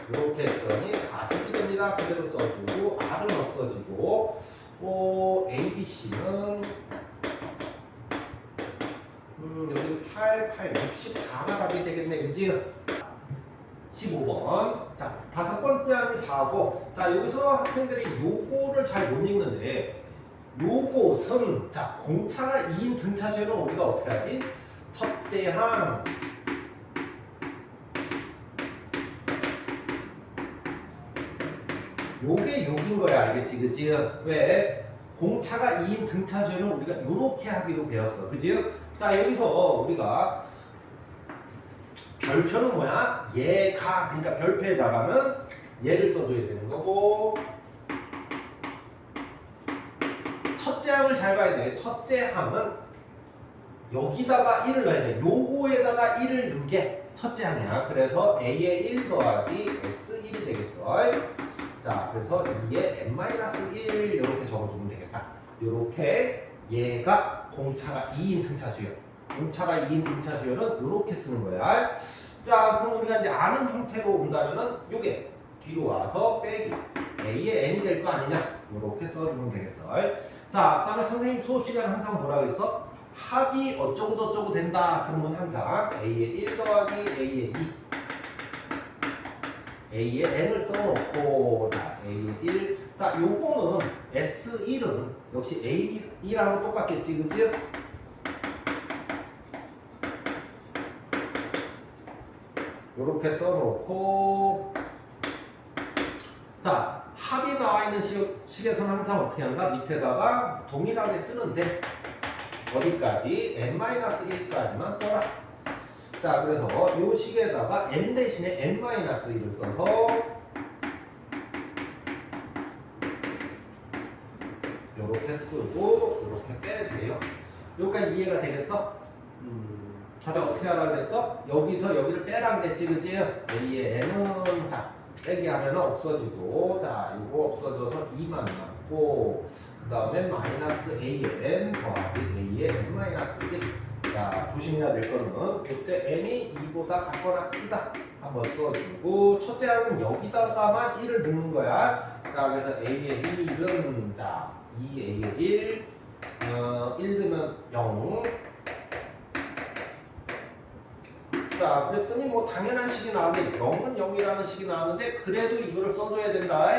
이렇게 했더니 40이 됩니다. 그대로 써주고 R은 없어지고 ABC는 여기 8, 64가 답이 되겠네, 그지? 15번. 자, 다섯 번째 항이 4고, 자, 여기서 학생들이 요거를 잘 못 읽는데, 요것은, 자, 공차가 2인 등차수는 우리가 어떻게 하지? 첫째 항, 요게 6인 거야, 알겠지? 그치? 왜? 공차가 2인 등차수는 우리가 요렇게 하기로 배웠어. 그치? 자, 여기서 우리가 별표는 뭐야? 얘가, 그러니까 별표에다가는 얘를 써줘야 되는 거고, 첫째 항을 잘 봐야 돼. 첫째 항은 여기다가 1을 넣어야 돼. 요거에다가 1을 넣은 게 첫째 항이야. 그래서 A의 1 더하기 S1이 되겠어. 자, 그래서 2에 N-1 이렇게 적어주면 되겠다. 이렇게 얘가 공차가 2인 등차수열. 공차가 2인 등차수열은 이렇게 쓰는 거야. 자, 그럼 우리가 이제 아는 형태로 온다면은 요게 뒤로 와서 빼기 A의 N이 될 거 아니냐? 이렇게 써주면 되겠어. 자, 그다음에 선생님 수업 시간에 항상 뭐라 그랬어? 합이 어쩌고 저쩌고 된다. 그러면 항상 A의 1 더하기 A의 2 A의 N을 써놓고, 자, A의 1. 자, 요거는 S1은 역시 A1하고 똑같겠지, 그치? 요렇게 써놓고, 자, 합이 나와 있는 식에서는 항상 어떻게 한다? 밑에다가 동일하게 쓰는데, 어디까지? N-1까지만 써라. 자, 그래서 요 식에다가 N 대신에 N-1을 써서 요렇게 쓰고 요렇게 빼세요. 여기까지 이해가 되겠어? 다들 어떻게 하라 그랬어? 여기서 여기를 빼라 그랬지, 그치? A의 N은 자 빼기 하면 없어지고, 자 이거 없어져서 2만 남고, 그 다음에 마이너스 A의 N 더하기 A의 N-1. 자, 조심해야 될 거는 이때 n이 2보다 같거나 크다 한번 써주고, 첫째 항은 여기다가만 1을 넣는 거야. 자, 그래서 a의 1은 자 2a의 1, 1 넣으면 0. 자, 그랬더니 뭐 당연한 식이 나왔는데 0은 0이라는 식이 나왔는데 그래도 이거를 써줘야 된다.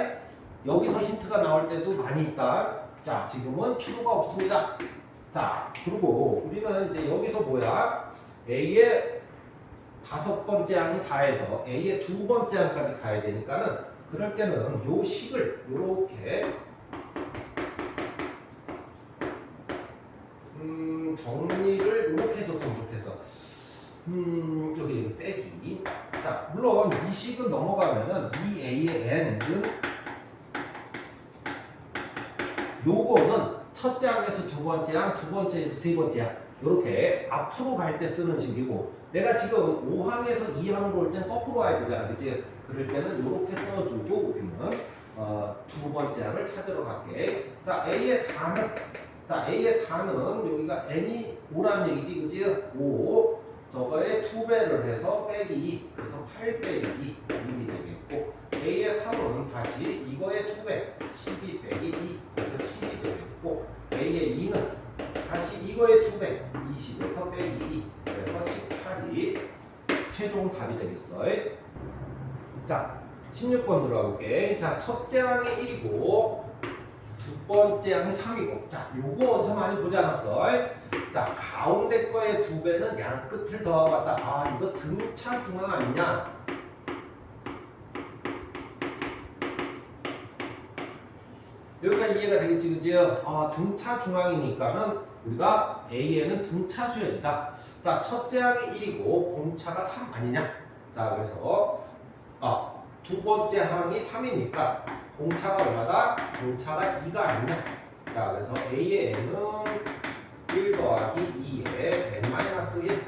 여기서 힌트가 나올 때도 많이 있다. 자, 지금은 필요가 없습니다. 자, 그리고 우리는 이제 여기서 뭐야? A의 5번째 항이 4에서 A의 2번째 항까지 가야 되니까는, 그럴 때는 요 식을 요렇게 정리를 요렇게 해줬으면 좋겠어. 여기 빼기. 자, 물론 이 식은 넘어가면은 이 A의 N은 요거는 첫째 항에서 두 번째 항, 두 번째에서 세 번째 항, 이렇게 앞으로 갈 때 쓰는 식이고, 내가 지금 5항에서 2항으로 올 때는 거꾸로 와야 되잖아, 그치? 그럴 때는 이렇게 써주고, 우리는 두 번째 항을 찾으러 갈게. 자, A의 4는, 자, A의 4는 여기가 N이 5라는 얘기지, 그치? 5, 저거에 2배를 해서 빼기 2, 그래서 8 빼기 2 이렇게 되겠고, A의 3은 다시 이거의 2배, 12 빼기 2, 그래서 12 되겠고, A의 2는 다시 이거의 2배, 20에서 빼기 2, 그래서 18이 최종 답이 되겠어. 자, 16번 들어가 볼게. 자, 첫째 항이 1이고 두 번째 항이 3이고, 자, 요거 어디서 많이 보지 않았어? 자, 가운데 거의 2배는 양 끝을 더하고 갔다. 아, 이거 등차 중항 아니냐? 여기까지 이해가 되겠지, 그치? 등차 중항이니까는 우리가 A에는 등차수열이다. 자, 첫째 항이 1이고 공차가 3 아니냐? 자, 그래서 두 번째 항이 3이니까 공차가 얼마다? 공차가 2가 아니냐? 자, 그래서 A의 N은 1 더하기 2에 N-1.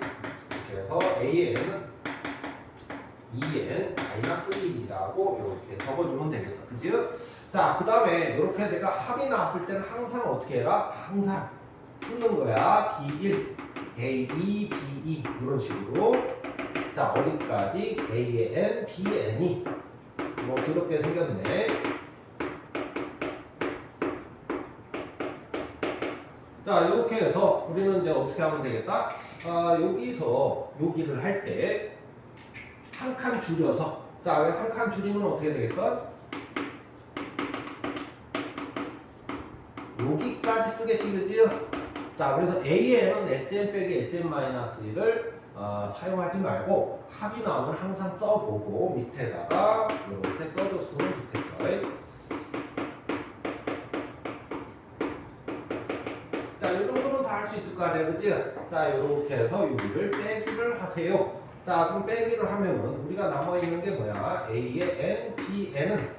그래서 A의 N은 2N 마이너스 1이라고 이렇게 적어주면 되겠어. 그치? 자, 그 다음에 이렇게 내가 합이 나왔을 때는 항상 어떻게 해라? 항상 쓰는 거야. B1, A2, B2 이런 식으로. 자, 어디까지? A의 N, B의 N이 뭐 그렇게 생겼네. 자, 이렇게 해서 우리는 이제 어떻게 하면 되겠다? 여기서 여기를 할 때 한 칸 줄여서, 자, 한 칸 줄이면 어떻게 되겠어? 여기까지 쓰겠지, 그치? 자, 그래서 A에는 Sn 빼기 Sn-1을 사용하지 말고 합이 나오면 항상 써보고 밑에다가 이렇게 써줬으면 좋겠어. 자, 이 정도는 다 할 수 있을 거 아니야, 그치? 자, 이렇게 해서 여기를 빼기를 하세요. 자, 그럼 빼기를 하면은 우리가 남아있는 게 뭐야? A의 n, Bn은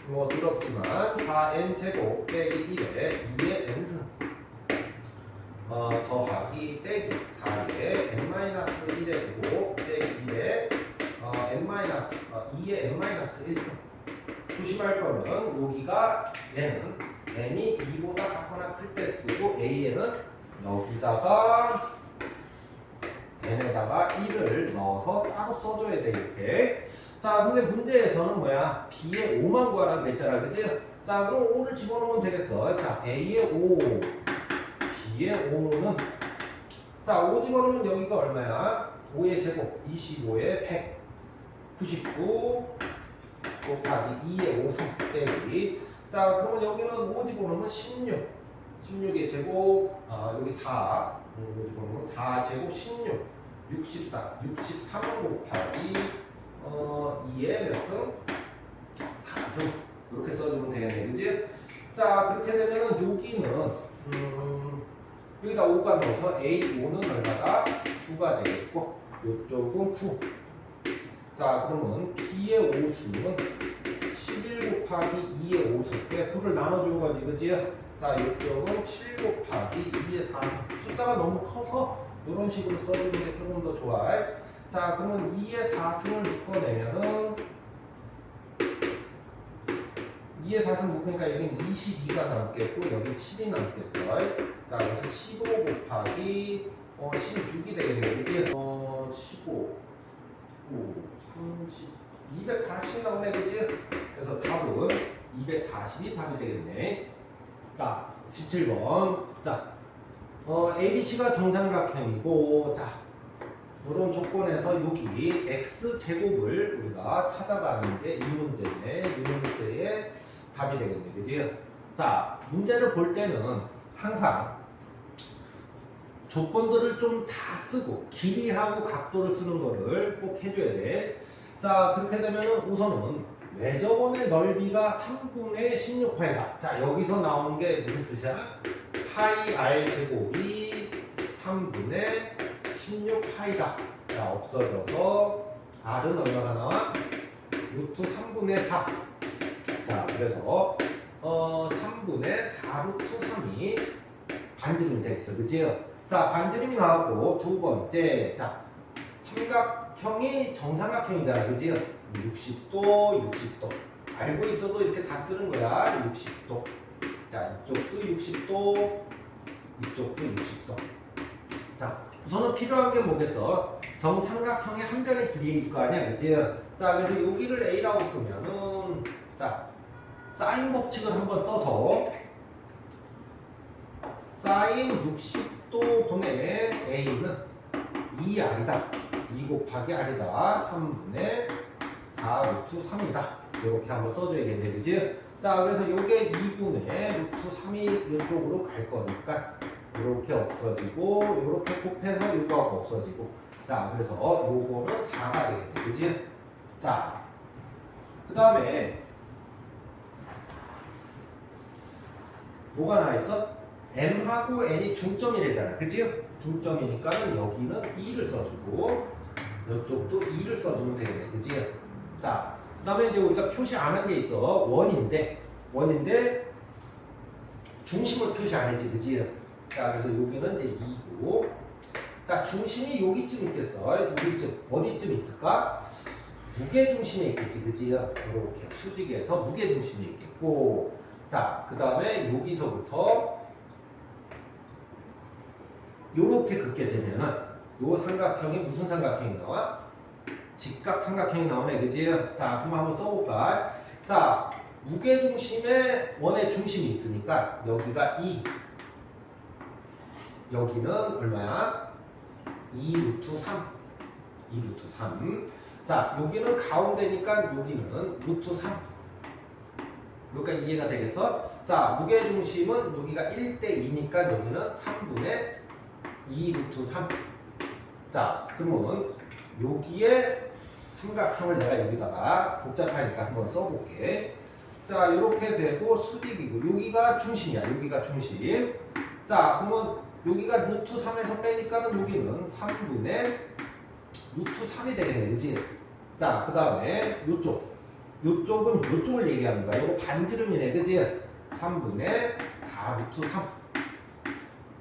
뭐 두렵지만 4n 제곱 빼기 1에 2의 n승 더하기 빼기 4의 n-1의 제곱 빼기 1의 n-2의 n-1승. 조심할 거는 여기가 n은 n이 2보다 작거나 클 때 쓰고 an은 여기다가 n에다가 1을 넣어서 따로 써줘야 돼 이렇게. 자, 근데 문제에서는 뭐야? b의 5만 구하라 그랬잖아, 그치? 자, 그럼 5를 집어넣으면 되겠어. 자, a의 5, b의 5는 자, 5 집어넣으면 여기가 얼마야? 5의 제곱, 25의 100, 99 곱하기 2의 5승 빼기. 자, 그러면 여기는 5 집어넣으면 16, 16의 제곱, 여기 4, 5 집어넣으면 4 제곱 16, 64, 63 곱하기 2의 몇 승? 4승. 이렇게 써주면 되겠네, 그지? 자, 그렇게 되면은 여기는 여기다 5가 넣어서 A5는 얼마다? 9가 되겠고 이쪽은 9. 자, 그러면 B의 5수는 11 곱하기 2의 5수 때 9를 나눠준 거지, 그지? 자, 이쪽은 7 곱하기 2의 4승. 숫자가 너무 커서 이런 식으로 써주는 게 조금 더 좋아. 자, 그러면 2의 4승을 묶어내면은 2의 4승 묶으니까 여기는 22가 남겠고 여기 7이 남겠어. 자, 그래서 15 곱하기 16이 되겠네, 그치? 15, 5, 30, 240이 나오네, 그치? 그래서 답은 240이 답이 되겠네. 자, 17번. 자, ABC가 정삼각형이고, 자, 이런 조건에서 여기 x제곱을 우리가 찾아가는 게 이 문제네. 이 문제의 답이 되겠네, 그지? 자, 문제를 볼 때는 항상 조건들을 좀 다 쓰고 길이하고 각도를 쓰는 거를 꼭 해줘야 돼. 자, 그렇게 되면 우선은 외접원의 넓이가 3분의 16파이다. 자, 여기서 나오는 게 무슨 뜻이야? 파이 r 제곱이 3분의 16파이다. 자, 없어져서 r은 얼마가 나와? 루트 3분의 4. 자, 그래서 3분의 4 루트 3이 반지름이 되겠어, 그치? 자, 반지름이 나왔고 두 번째, 자, 삼각형이 정삼각형이잖아, 그치? 60도, 60도. 알고 있어도 이렇게 다 쓰는 거야. 60도. 자, 이쪽도 60도, 이쪽도 60도. 자, 우선은 필요한 게 뭐겠어? 정삼각형의 한 변의 길이일 거 아니야, 그치? 자, 그래서 여기를 A라고 쓰면은, 자, 사인 법칙을 한번 써서 사인 60도 분의 A는 2R이다. 2 곱하기 R이다. 3분의 4 루트 3이다. 이렇게 한번 써줘야겠네, 그치? 자, 그래서 요게 2분의 루트 3이 이쪽으로 갈 거니까 이렇게 없어지고 이렇게 곱해서 요거하고 없어지고. 자, 그래서 요거는 4가 되겠네, 그치? 자, 그 다음에 뭐가 나와있어? M하고 N이 중점이래잖아, 그치? 중점이니까는 여기는 2를 써주고 이쪽도 2를 써주면 되겠네, 그치? 자, 그 다음에 이제 우리가 표시 안 한 게 있어. 원인데 중심을 표시 안 했지, 그치? 자, 그래서 여기는 이제 2고, 자, 중심이 여기쯤 있겠어. 여기쯤 어디쯤 있을까? 무게중심에 있겠지, 그치? 이렇게 수직에서 무게중심에 있겠고, 자, 그 다음에 여기서부터 요렇게 긋게 되면은 요 삼각형이 무슨 삼각형이 나와? 직각 삼각형이 나오네, 그치? 자, 그럼 한번 써볼까? 자, 무게중심에 원의 중심이 있으니까 여기가 2, 여기는 얼마야? 2 루트 3, 2 루트 3. 자, 여기는 가운데니까 여기는 루트 3. 여기가 이해가 되겠어? 자, 무게중심은 여기가 1대2니까 여기는 3분의 2 루트 3. 자, 그러면 여기에 삼각형을 내가 여기다가 복잡하니까 한번 써볼게. 자, 이렇게 되고 수직이고 여기가 중심이야. 여기가 중심. 자, 그러면 여기가 루트 3에서 빼니까는 여기는 3분의 루트 3이 되겠네, 그치? 자, 그 다음에 요쪽은 요쪽을 얘기하는 거야. 요거 반지름이네, 그치? 3분의 4 루트 3.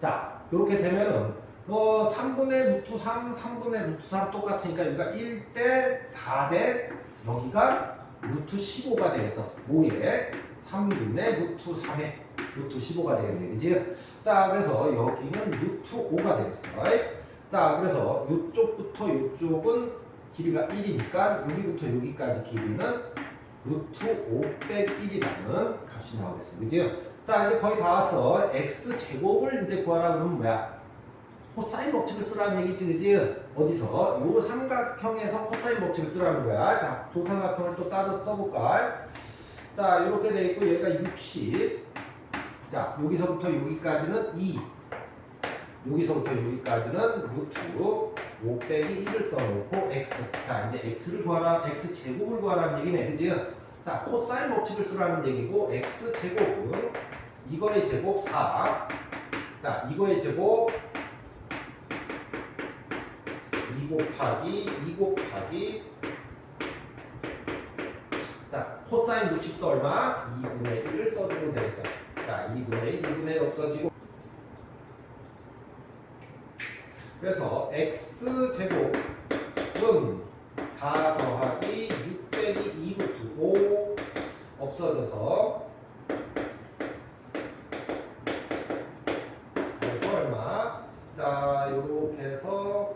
자, 요렇게 되면은 3분의 루트 3, 3분의 루트 3 똑같으니까 여기가 1대 4대 여기가 루트 15가 되겠어. 뭐에? 3분의 루트 3에 루트 15가 되겠네, 그치? 자, 그래서 여기는 루트 5가 되겠어. 자, 그래서 요쪽부터 요쪽은 길이가 1이니까 여기부터 여기까지 길이는 루트 5 빼기 1이라는 값이 나오겠어, 그치? 자, 이제 거의 다 왔어. x제곱을 이제 구하라 그러면 뭐야? 코사인 법칙을 쓰라는 얘기지, 그지? 어디서? 요 삼각형에서 코사인 법칙을 쓰라는 거야. 자, 조삼각형을 또 따로 써볼까? 자, 이렇게 돼 있고, 얘가 60. 자, 여기서부터 여기까지는 2. 여기서부터 여기까지는 루트 5 빼기 1을 써놓고 x. 자, 이제 x를 구하라, x제곱을 구하라는 얘기네, 그지? 자, 코사인 법칙을 쓰라는 얘기고, x제곱은 이거의 제곱 4. 자, 이거의 제곱 2 곱하기 자, 코사인 법칙도 얼마? 2분의 1을 써주면 되겠어. 자, 2분의 1, 2분의 1 없어지고 그래서 x제곱은 4 더하기 6 빼기 2 루트 5 없어져서 그래서 얼마? 자, 요렇게 해서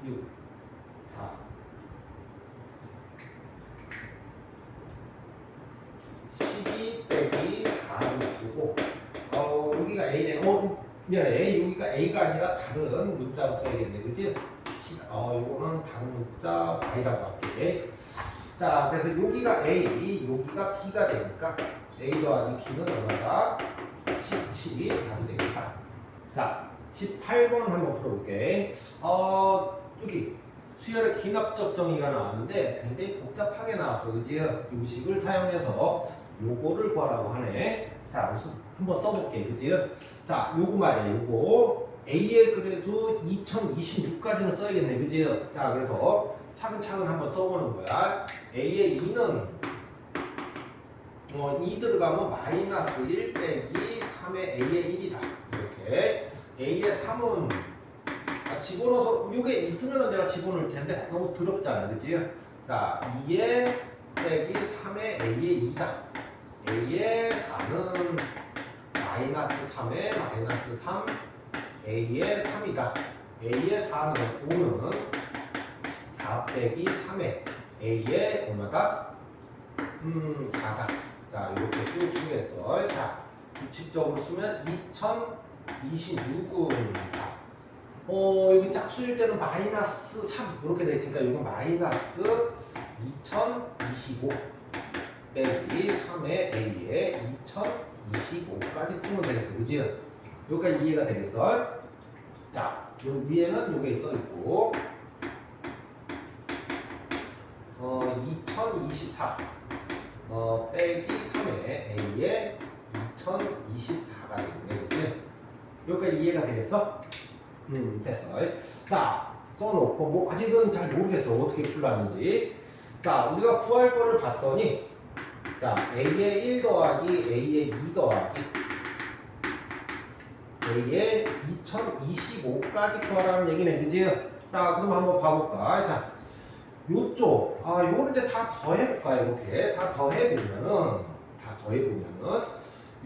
6, 4 12 빼기 4 루트 5 여기가 A네. 미안해. 여기가 A가 아니라 다른 문자로 써야겠네, 그치? 요거는 다른 문자 Y라고 할게. 자, 그래서 여기가 A, 여기가 B가 되니까 A 더하기 B는 얼마다? 17이 답이 되겠다. 자, 18번 한번 풀어볼게. 여기 수열의 기납적 정의가 나왔는데 굉장히 복잡하게 나왔어, 그지? 요식을 사용해서 요거를 구하라고 하네. 자, 우선 한번 써볼게, 그지? 자, 요거 말이야, 요거 A에 그래도 2026까지는 써야겠네, 그지? 자, 그래서 차근차근 한번 써보는 거야. A의 2는 2 들어가면 마이너스 1 빼기 3의 A의 1이다. 이렇게 A의 3은 집어넣어서 요게 있으면 내가 집어넣을 텐데 너무 더럽잖아, 그치? 자, 2의 빼기 3의 A의 2다. A의 4는 마이너스 3의 마이너스 3 A의 3이다. A의 4는 5는 4 빼기 3의 A의 얼마다? 4다. 자, 이렇게 쭉 쓰겠어. 자, 규칙적으로 쓰면 2026은 여기 짝수일 때는 마이너스 3 이렇게 돼 있으니까 이건 마이너스 2025 빼기 3의 A에 2025까지 쓰면 되겠어, 그지? 여기까지 이해가 되겠어? 자, 요 위에는 요게 써 있고 2024 빼기 3의 A에 2024가 되겠네, 그지? 여기까지 이해가 되겠어? 됐어. 자, 써놓고 뭐 아직은 잘 모르겠어, 어떻게 풀라는지. 자, 우리가 구할 거를 봤더니 자, A의 1 더하기 A의 2 더하기 A의 2025까지 구하라는 얘기네, 그지? 자, 그럼 한번 봐볼까? 자, 요쪽 요거는 이제 다 더해볼까? 이렇게 다 더해보면은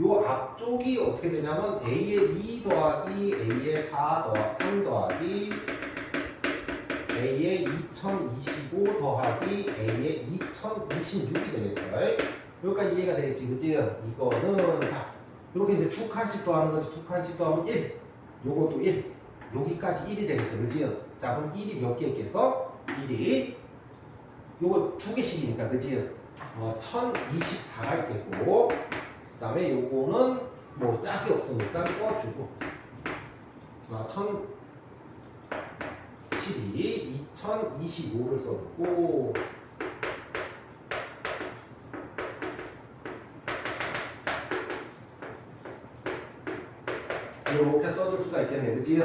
요 앞쪽이 어떻게 되냐면 A의 2 더하기 A의 3 더하기 A의 2025 더하기 A의 2026이 되겠어요. 여기까지 이해가 되겠지, 그치? 이거는 자, 이렇게 이제 두 칸씩 더하는 거지. 두 칸씩 더하면 1, 요것도 1, 여기까지 1이 되겠어, 그치? 자, 그럼 1이 몇 개 있겠어? 1이 요거 두 개씩이니까, 그치? 1024가 있겠고, 그 다음에 요거는 뭐 짝이 없으니까 써주고 1012, 2025를 써주고 이렇게 써줄 수가 있겠네, 그치?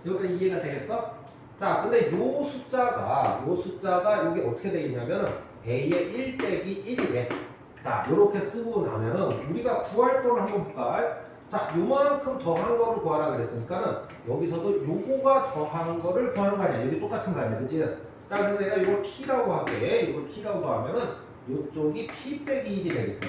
여기까지 이해가 되겠어? 자, 근데 요 숫자가 이게 어떻게 되어 있냐면은 a의 1 빼기 1이래. 자, 요렇게 쓰고 나면은 우리가 구할 거를 한번 볼까? 자, 요만큼 더한 거를 구하라 그랬으니까는 여기서도 요거가 더한 거를 구하는 거 아니야. 여기 똑같은 거 아니야. 그치? 자, 그래서 내가 이걸 p라고 할게. 이걸 p라고 하면은 요쪽이 p 빼기 1이 되겠어.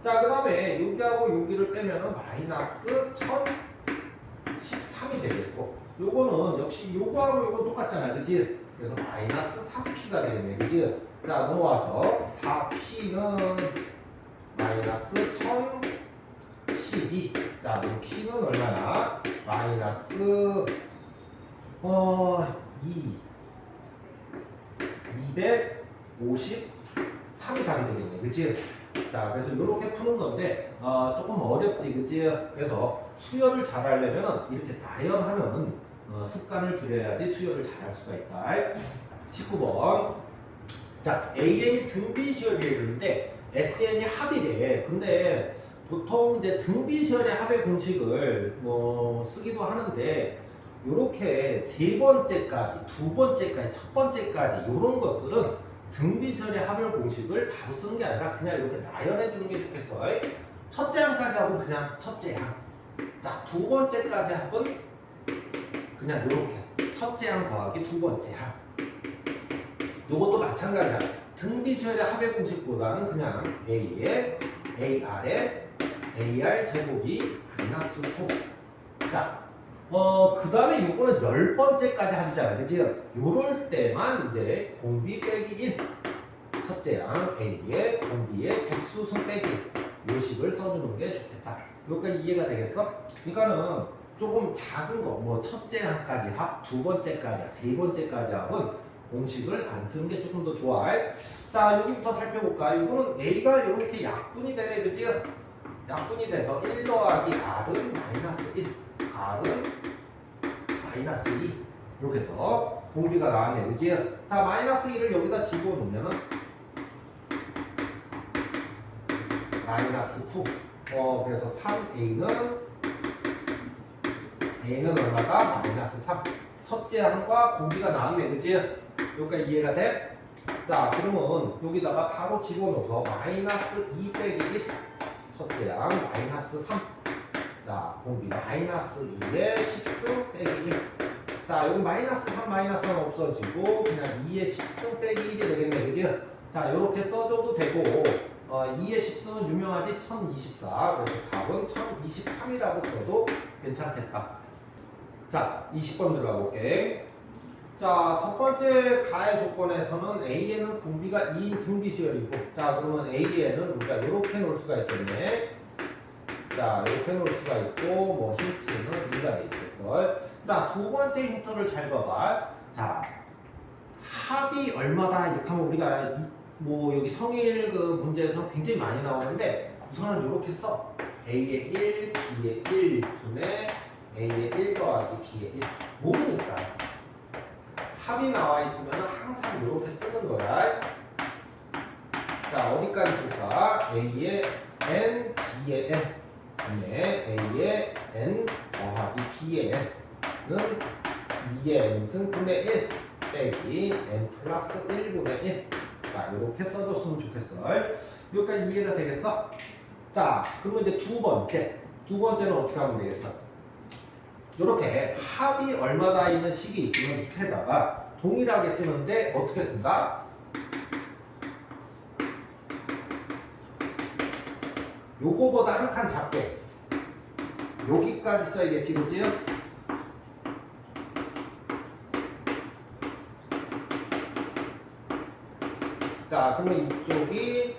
자, 그 다음에 여기하고 여기를 빼면은 마이너스 1013이 되겠고, 요거는 역시 요거하고 요거 똑같잖아. 그치? 그래서 마이너스 3p가 되겠네. 그치? 자, 넘어와서 4p는 마이너스 1012. 자, 그럼 p는 얼마야? 마이너스 253이 답이 되겠네. 그치? 자, 그래서 이렇게 푸는 건데 조금 어렵지. 그치? 그래서 수열을 잘 하려면 이렇게 나열하는 습관을 들여야지 수열을 잘 할 수가 있다. 19번. 자, AN이 등비수열이랬는데 SN이 합이래. 근데 보통 이제 등비수열의 합의 공식을 쓰기도 하는데 요렇게 세 번째까지, 두 번째까지, 첫 번째까지 요런 것들은 등비수열의 합의 공식을 바로 쓰는 게 아니라 그냥 이렇게 나열해 주는 게 좋겠어. 첫째 항까지 하고 그냥 첫째 항. 자, 두 번째까지 합은 그냥 요렇게 첫째 항 더하기 두 번째 항. 요것도 마찬가지야. 등비수열의 합의 공식보다는 그냥 A에 AR에 AR 제곱이 마이너스 9. 자, 그 다음에 요거는 10번째까지 합이잖아. 그치? 요럴 때만 이제 공비 빼기 1. 첫째 항 A에 공비의 개수수 빼기. 요 식을 써주는 게 좋겠다. 여기까지 이해가 되겠어? 그러니까는 조금 작은 거, 첫째 항까지 합, 두 번째까지 합, 세 번째까지 합은 공식을 안 쓰는 게 조금 더 좋아. 자, 여기부터 살펴볼까? 이거는 A가 이렇게 약분이 되네, 그치? 약분이 돼서 1 더하기 R은 마이너스 1, R은 마이너스 2. 이렇게 해서 공비가 나왔네, 그치? 자, 마이너스 1을 여기다 집어넣으면은 마이너스 9. 그래서 3A는 얼마다? 마이너스 3. 첫째 항과 공비가 나왔네, 그치? 여기까지 이해가 돼? 자, 그러면 여기다가 바로 집어넣어서 마이너스 2 빼기 1. 첫째 항 마이너스 3. 자, 공비 마이너스 2에 10승 빼기 1. 자, 여기 마이너스 3 마이너스 3 없어지고 그냥 2에 10승 빼기 1이 되겠네. 그지? 자, 이렇게 써줘도 되고 2의 10승은 유명하지 1024. 그래서 답은 1023이라고 써도 괜찮겠다. 자, 20번 들어가 볼게. 자, 첫 번째 가해 조건에서는 A에는 공비가 2인 등비수열이고, 자, 그러면 A에는 우리가 이렇게 놓을 수가 있겠네. 자, 이렇게 놓을 수가 있고, 힌트는 2가 있겠어. 자, 두 번째 힌트를 잘 봐봐. 자, 합이 얼마다 이렇게 하면 우리가 여기 성일 그 문제에서 굉장히 많이 나오는데, 우선은 이렇게 써. A의 1, B의 1 분의 A의 1 더하기 B의 1. 모르니까. 합이 나와 있으면 항상 이렇게 쓰는 거야. 자, 어디까지 쓸까? A의 N, B의 N. 분의 A의 N 더하기 B의 N은 2의 N승분의 1 빼기 N 플러스 1분의 1. 자, 이렇게 써줬으면 좋겠어. 여기까지 이해가 되겠어? 자, 그러면 이제 두 번째는 어떻게 하면 되겠어? 이렇게 합이 얼마나 있는 식이 있으면 밑에다가 동일하게 쓰는데 어떻게 쓴다? 요거보다 한 칸 작게 여기까지 써야겠지, 그치? 자, 그러면 이쪽이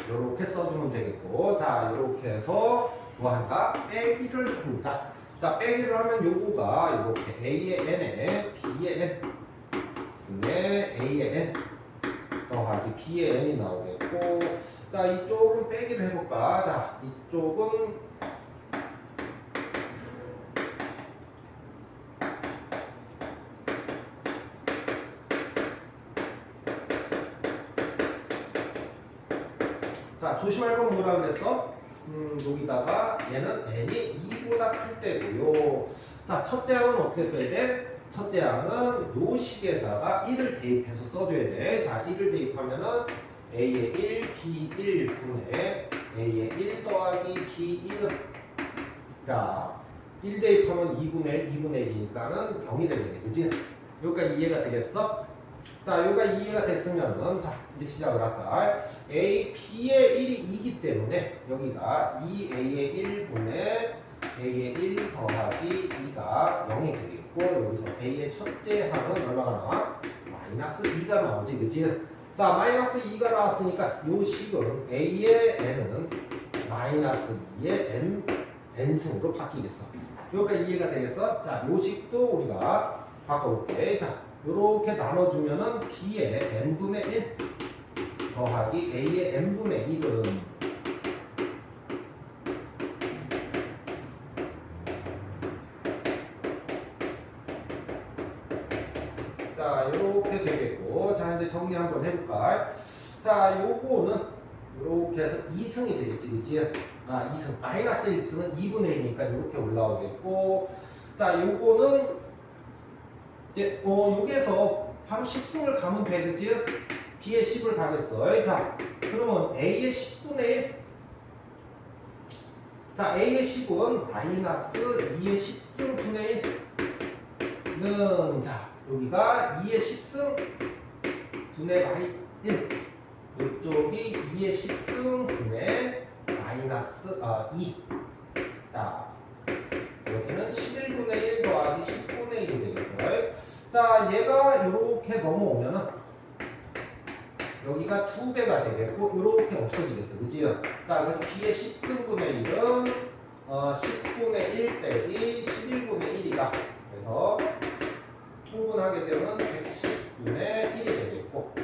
이렇게 써주면 되겠고, 자, 이렇게 해서 뭐 한다? 빼기를 합니다. 자, 빼기를 하면 요거가 이렇게 A의 N에 B의 N 분의 A의 N 더하기 B의 N이 나오겠고, 자, 이쪽은 빼기를 해볼까? 자, 이쪽은 자, 조심할 건 뭐라 그랬어? 여기다가 얘는 n이 2보다 클 때고요. 자, 첫째 항은 어떻게 써야 돼? 첫째 항은 요 식에다가 1을 대입해서 써줘야 돼. 자, 1을 대입하면은 a의 1, b 1분의 a의 1 더하기 b 1은 자, 1 대입하면 2분의 1, 2분의 1이니까는 0이 되겠네. 그치? 여기까지 이해가 되겠어? 자, 여기가 이해가 됐으면은 자, 이제 시작을 할까? a, b의 1이 2기 때문에 여기가 2a의 1분의 a의 1 더하기 2가 0이 되겠고 여기서 a의 첫째 항은 얼마가 나와? 마이너스 2가 나오지, 그치? 자, 마이너스 2가 나왔으니까 요 식은 a의 n은 마이너스 2의 n승으로 바뀌겠어. 여기까지 이해가 되겠어? 자, 요 식도 우리가 바꿔볼게. 자, 요렇게 나눠주면은 b의 n분의 1 더하기 a의 n분의 1은 자, 요렇게 되겠고 자, 이제 정리 한번 해볼까? 자, 요거는 요렇게 해서 2승이 되겠지, 그치? 아, 2승. 마이너스 1승은 2분의 1이니까 요렇게 올라오겠고 자, 요거는 이제 여기에서 바로 10승을 가면 돼, 그치? b의 10을 가겠어. 자, 그러면 a의 10분의 1. 자, a의 10은 마이너스 2의 10승 분의 1는 자, 여기가 2의 10승 분의 마이 1. 이쪽이 2의 10승 분의 마이너스 2. 자, 여기는 11분의 1 더하기 10분의 1이 되겠어요. 자, 얘가 이렇게 넘어오면은 여기가 2배가 되겠고 이렇게 없어지겠어, 그지요? 자, 그래서 b의 10승분의 1은 10분의 1 빼기 11분의 1이다. 그래서 통분하게 되면 110분의 1이 되겠고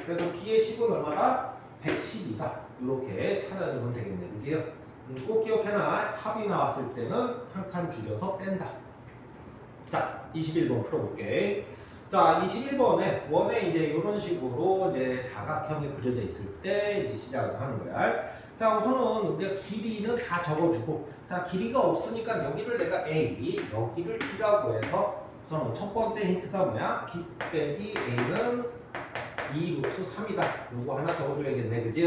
그래서 b의 10은 얼마나? 110이다. 이렇게 찾아주면 되겠네, 그지요? 꼭 기억해놔. 합이 나왔을 때는 한 칸 줄여서 뺀다. 자, 21번 풀어볼게. 자, 21번에 원에 이제 이런 식으로 이제 사각형이 그려져 있을 때 이제 시작을 하는 거야. 자, 우선은 우리가 길이는 다 적어주고, 자, 길이가 없으니까 여기를 내가 A, 여기를 B라고 해서 우선은 첫 번째 힌트가 뭐야? B 빼기 A는 2 루트 3이다. 이거 하나 적어줘야겠네, 그지?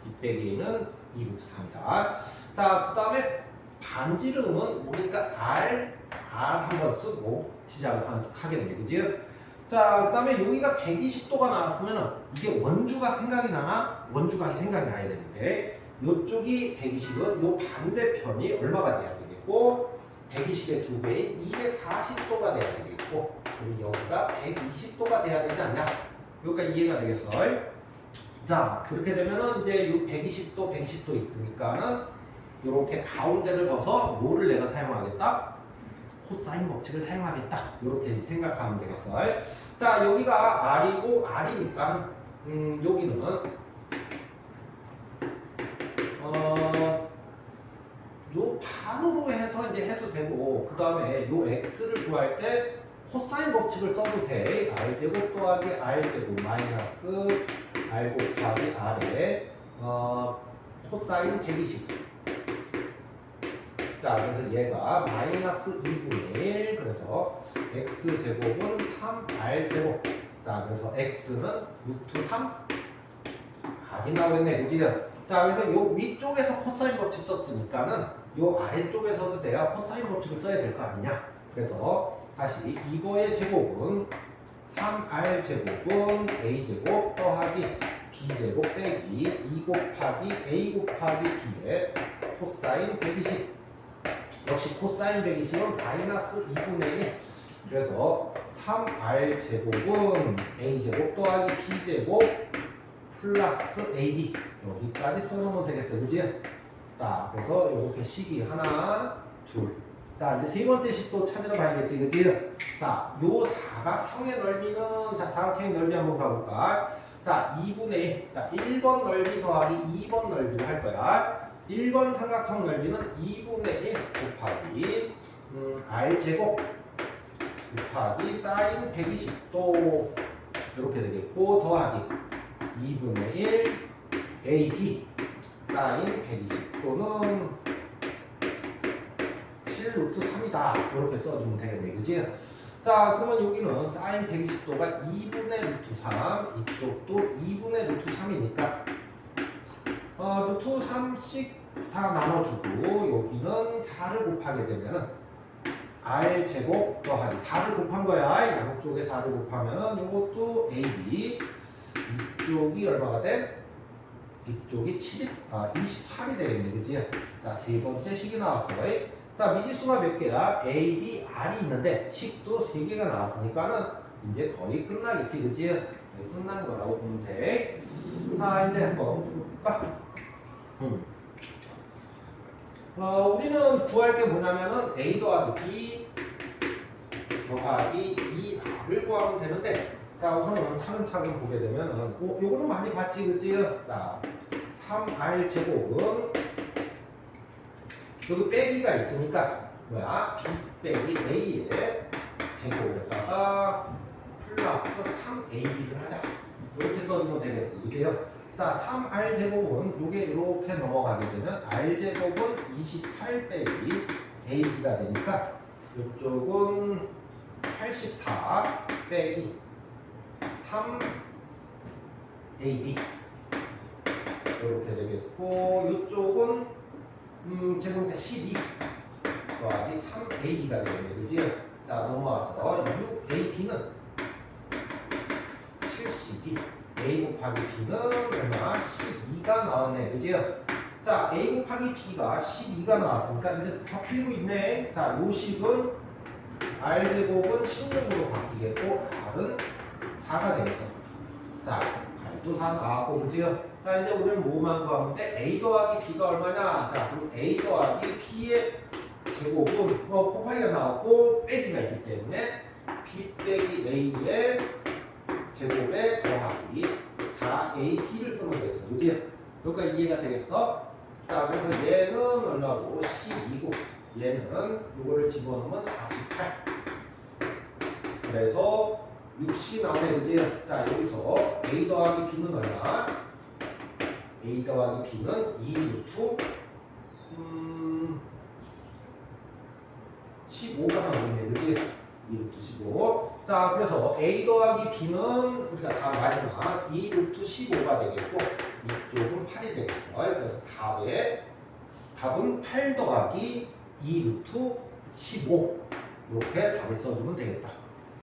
B 빼기 A는 2 루트 3이다. 자, 그 다음에 반지름은 우리가 R 한번 쓰고 시작을 하겠네, 그지? 자, 그 다음에 여기가 120도가 나왔으면 이게 원주가 생각이 나나? 원주가 생각이 나야 되는데 이쪽이 120은 요 반대편이 얼마가 돼야 되겠고 120의 2배인 240도가 돼야 되겠고 그리고 여기가 120도가 돼야 되지 않냐? 여기까지 이해가 되겠어? 자, 그렇게 되면은 이제 요 120도, 110도 있으니까는 이렇게 가운데를 둬서 뭐를 내가 사용하겠다? 코사인 법칙을 사용하겠다. 이렇게 생각하면 되겠어. 자, 여기가 R이고 R이니까 여기는 요 반으로 해서 이제 해도 되고 그 다음에 요 X를 구할 때 코사인 법칙을 써도 돼. R제곱 더하기 R제곱 마이너스 R 곱하기 R에 코사인 120. 자, 그래서 얘가 마이너스 2분의 1 그래서 x제곱은 3r제곱 자, 그래서 x는 루트 3 확인하고 있네, 그치? 자, 그래서 요 위쪽에서 코사인 법칙 썼으니까는 요 아래쪽에서도 내가 코사인 법칙을 써야 될 거 아니냐? 그래서 다시 이거의 제곱은 3r제곱은 a제곱 더하기 b제곱 빼기 2 곱하기 a 곱하기 b의 코사인 120 역시 코사인 120은 마이너스 2분의 1 그래서 3r제곱은 a제곱 더하기 b제곱 플러스 ab 여기까지 써놓으면 되겠어요, 그치? 자, 그래서 이렇게 식이 하나, 둘. 자, 이제 세 번째 식도 찾으러 가야겠지, 그치? 자, 요 사각형의 넓이는 자, 사각형의 넓이 한번 가볼까? 자, 2분의 1. 자, 1번 넓이 더하기 2번 넓이를 할 거야. 1번 삼각형 넓이는 2분의 1 곱하기 r제곱 곱하기 사인 120도 이렇게 되겠고 더하기 2분의 1 ab 사인 120도는 7 루트 3이다. 이렇게 써주면 되겠네. 그지? 자, 그러면 여기는 사인 120도가 2분의 루트 3, 이쪽도 2분의 루트 3이니까 루트 3씩 다 나눠주고 여기는 4를 곱하게 되면은 r 제곱 더하기 4를 곱한 거야. 양쪽에 4를 곱하면은 이것도 AB 이쪽이 얼마가 돼? 이쪽이 28이 되겠네. 그지? 자, 세 번째 식이 나왔어. 자, 미지수가 몇 개야? A, B, R이 있는데 식도 3개가 나왔으니까는 이제 거의 끝나겠지. 그지? 거의 끝난 거라고 보면 돼. 자, 이제 한번 풀어볼까? 우리는 구할 게 뭐냐면은 A 더하기 B 더하기 2R을 구하면 되는데, 자, 우선은 차근차근 보게 되면은 요거는 많이 봤지. 그지? 자, 3R 제곱은 여기 빼기가 있으니까 뭐야? B 빼기 A의 제곱에다가 플러스 3AB를 하자. 이렇게 써주면 되겠고, 그죠? 자, 3R 제곱은 요게 이렇게 넘어가게 되면 R 제곱은 28 빼기 AB가 되니까 이쪽은 84 빼기 3AB 이렇게 되겠고, 이쪽은 제곱대 12 더하기 3AB가 되겠네. 그지? 자, 넘어와서 6AB는 72 A 곱하기 B는 얼마? 12가 나왔네. 그지? 자, A 곱하기 B가 12가 나왔으니까 이제 다 풀리고 있네. 자, 요 식은 R제곱은 16으로 바뀌겠고 R은 4가 되겠어. 자, R도 4 나왔고, 그지? 자, 이제 우리는 뭐만 구하면 돼? A 더하기 B가 얼마냐? 자, 그럼 A 더하기 B의 제곱은 곱하기가 나왔고 빼기가 있기 때문에 B 빼기 A의 제곱에 더하기 4AB를 쓰면 되겠어. 그치? 여기까지 이해가 되겠어? 자, 그래서 얘는 얼마고? 12고 얘는 요거를 집어넣으면 48. 그래서 60이 나오네. 그치? 자, 여기서 A 더하기 B는 얼마? A 더하기 B는 2 루트 15가 나오네. 그치? 2 루트 15. 자, 그래서 A 더하기 B는 우리가 다 마지막 2 루트 15가 되겠고 이쪽은 8이 되겠어. 그래서 답은 8 더하기 2 루트 15 이렇게 답을 써주면 되겠다.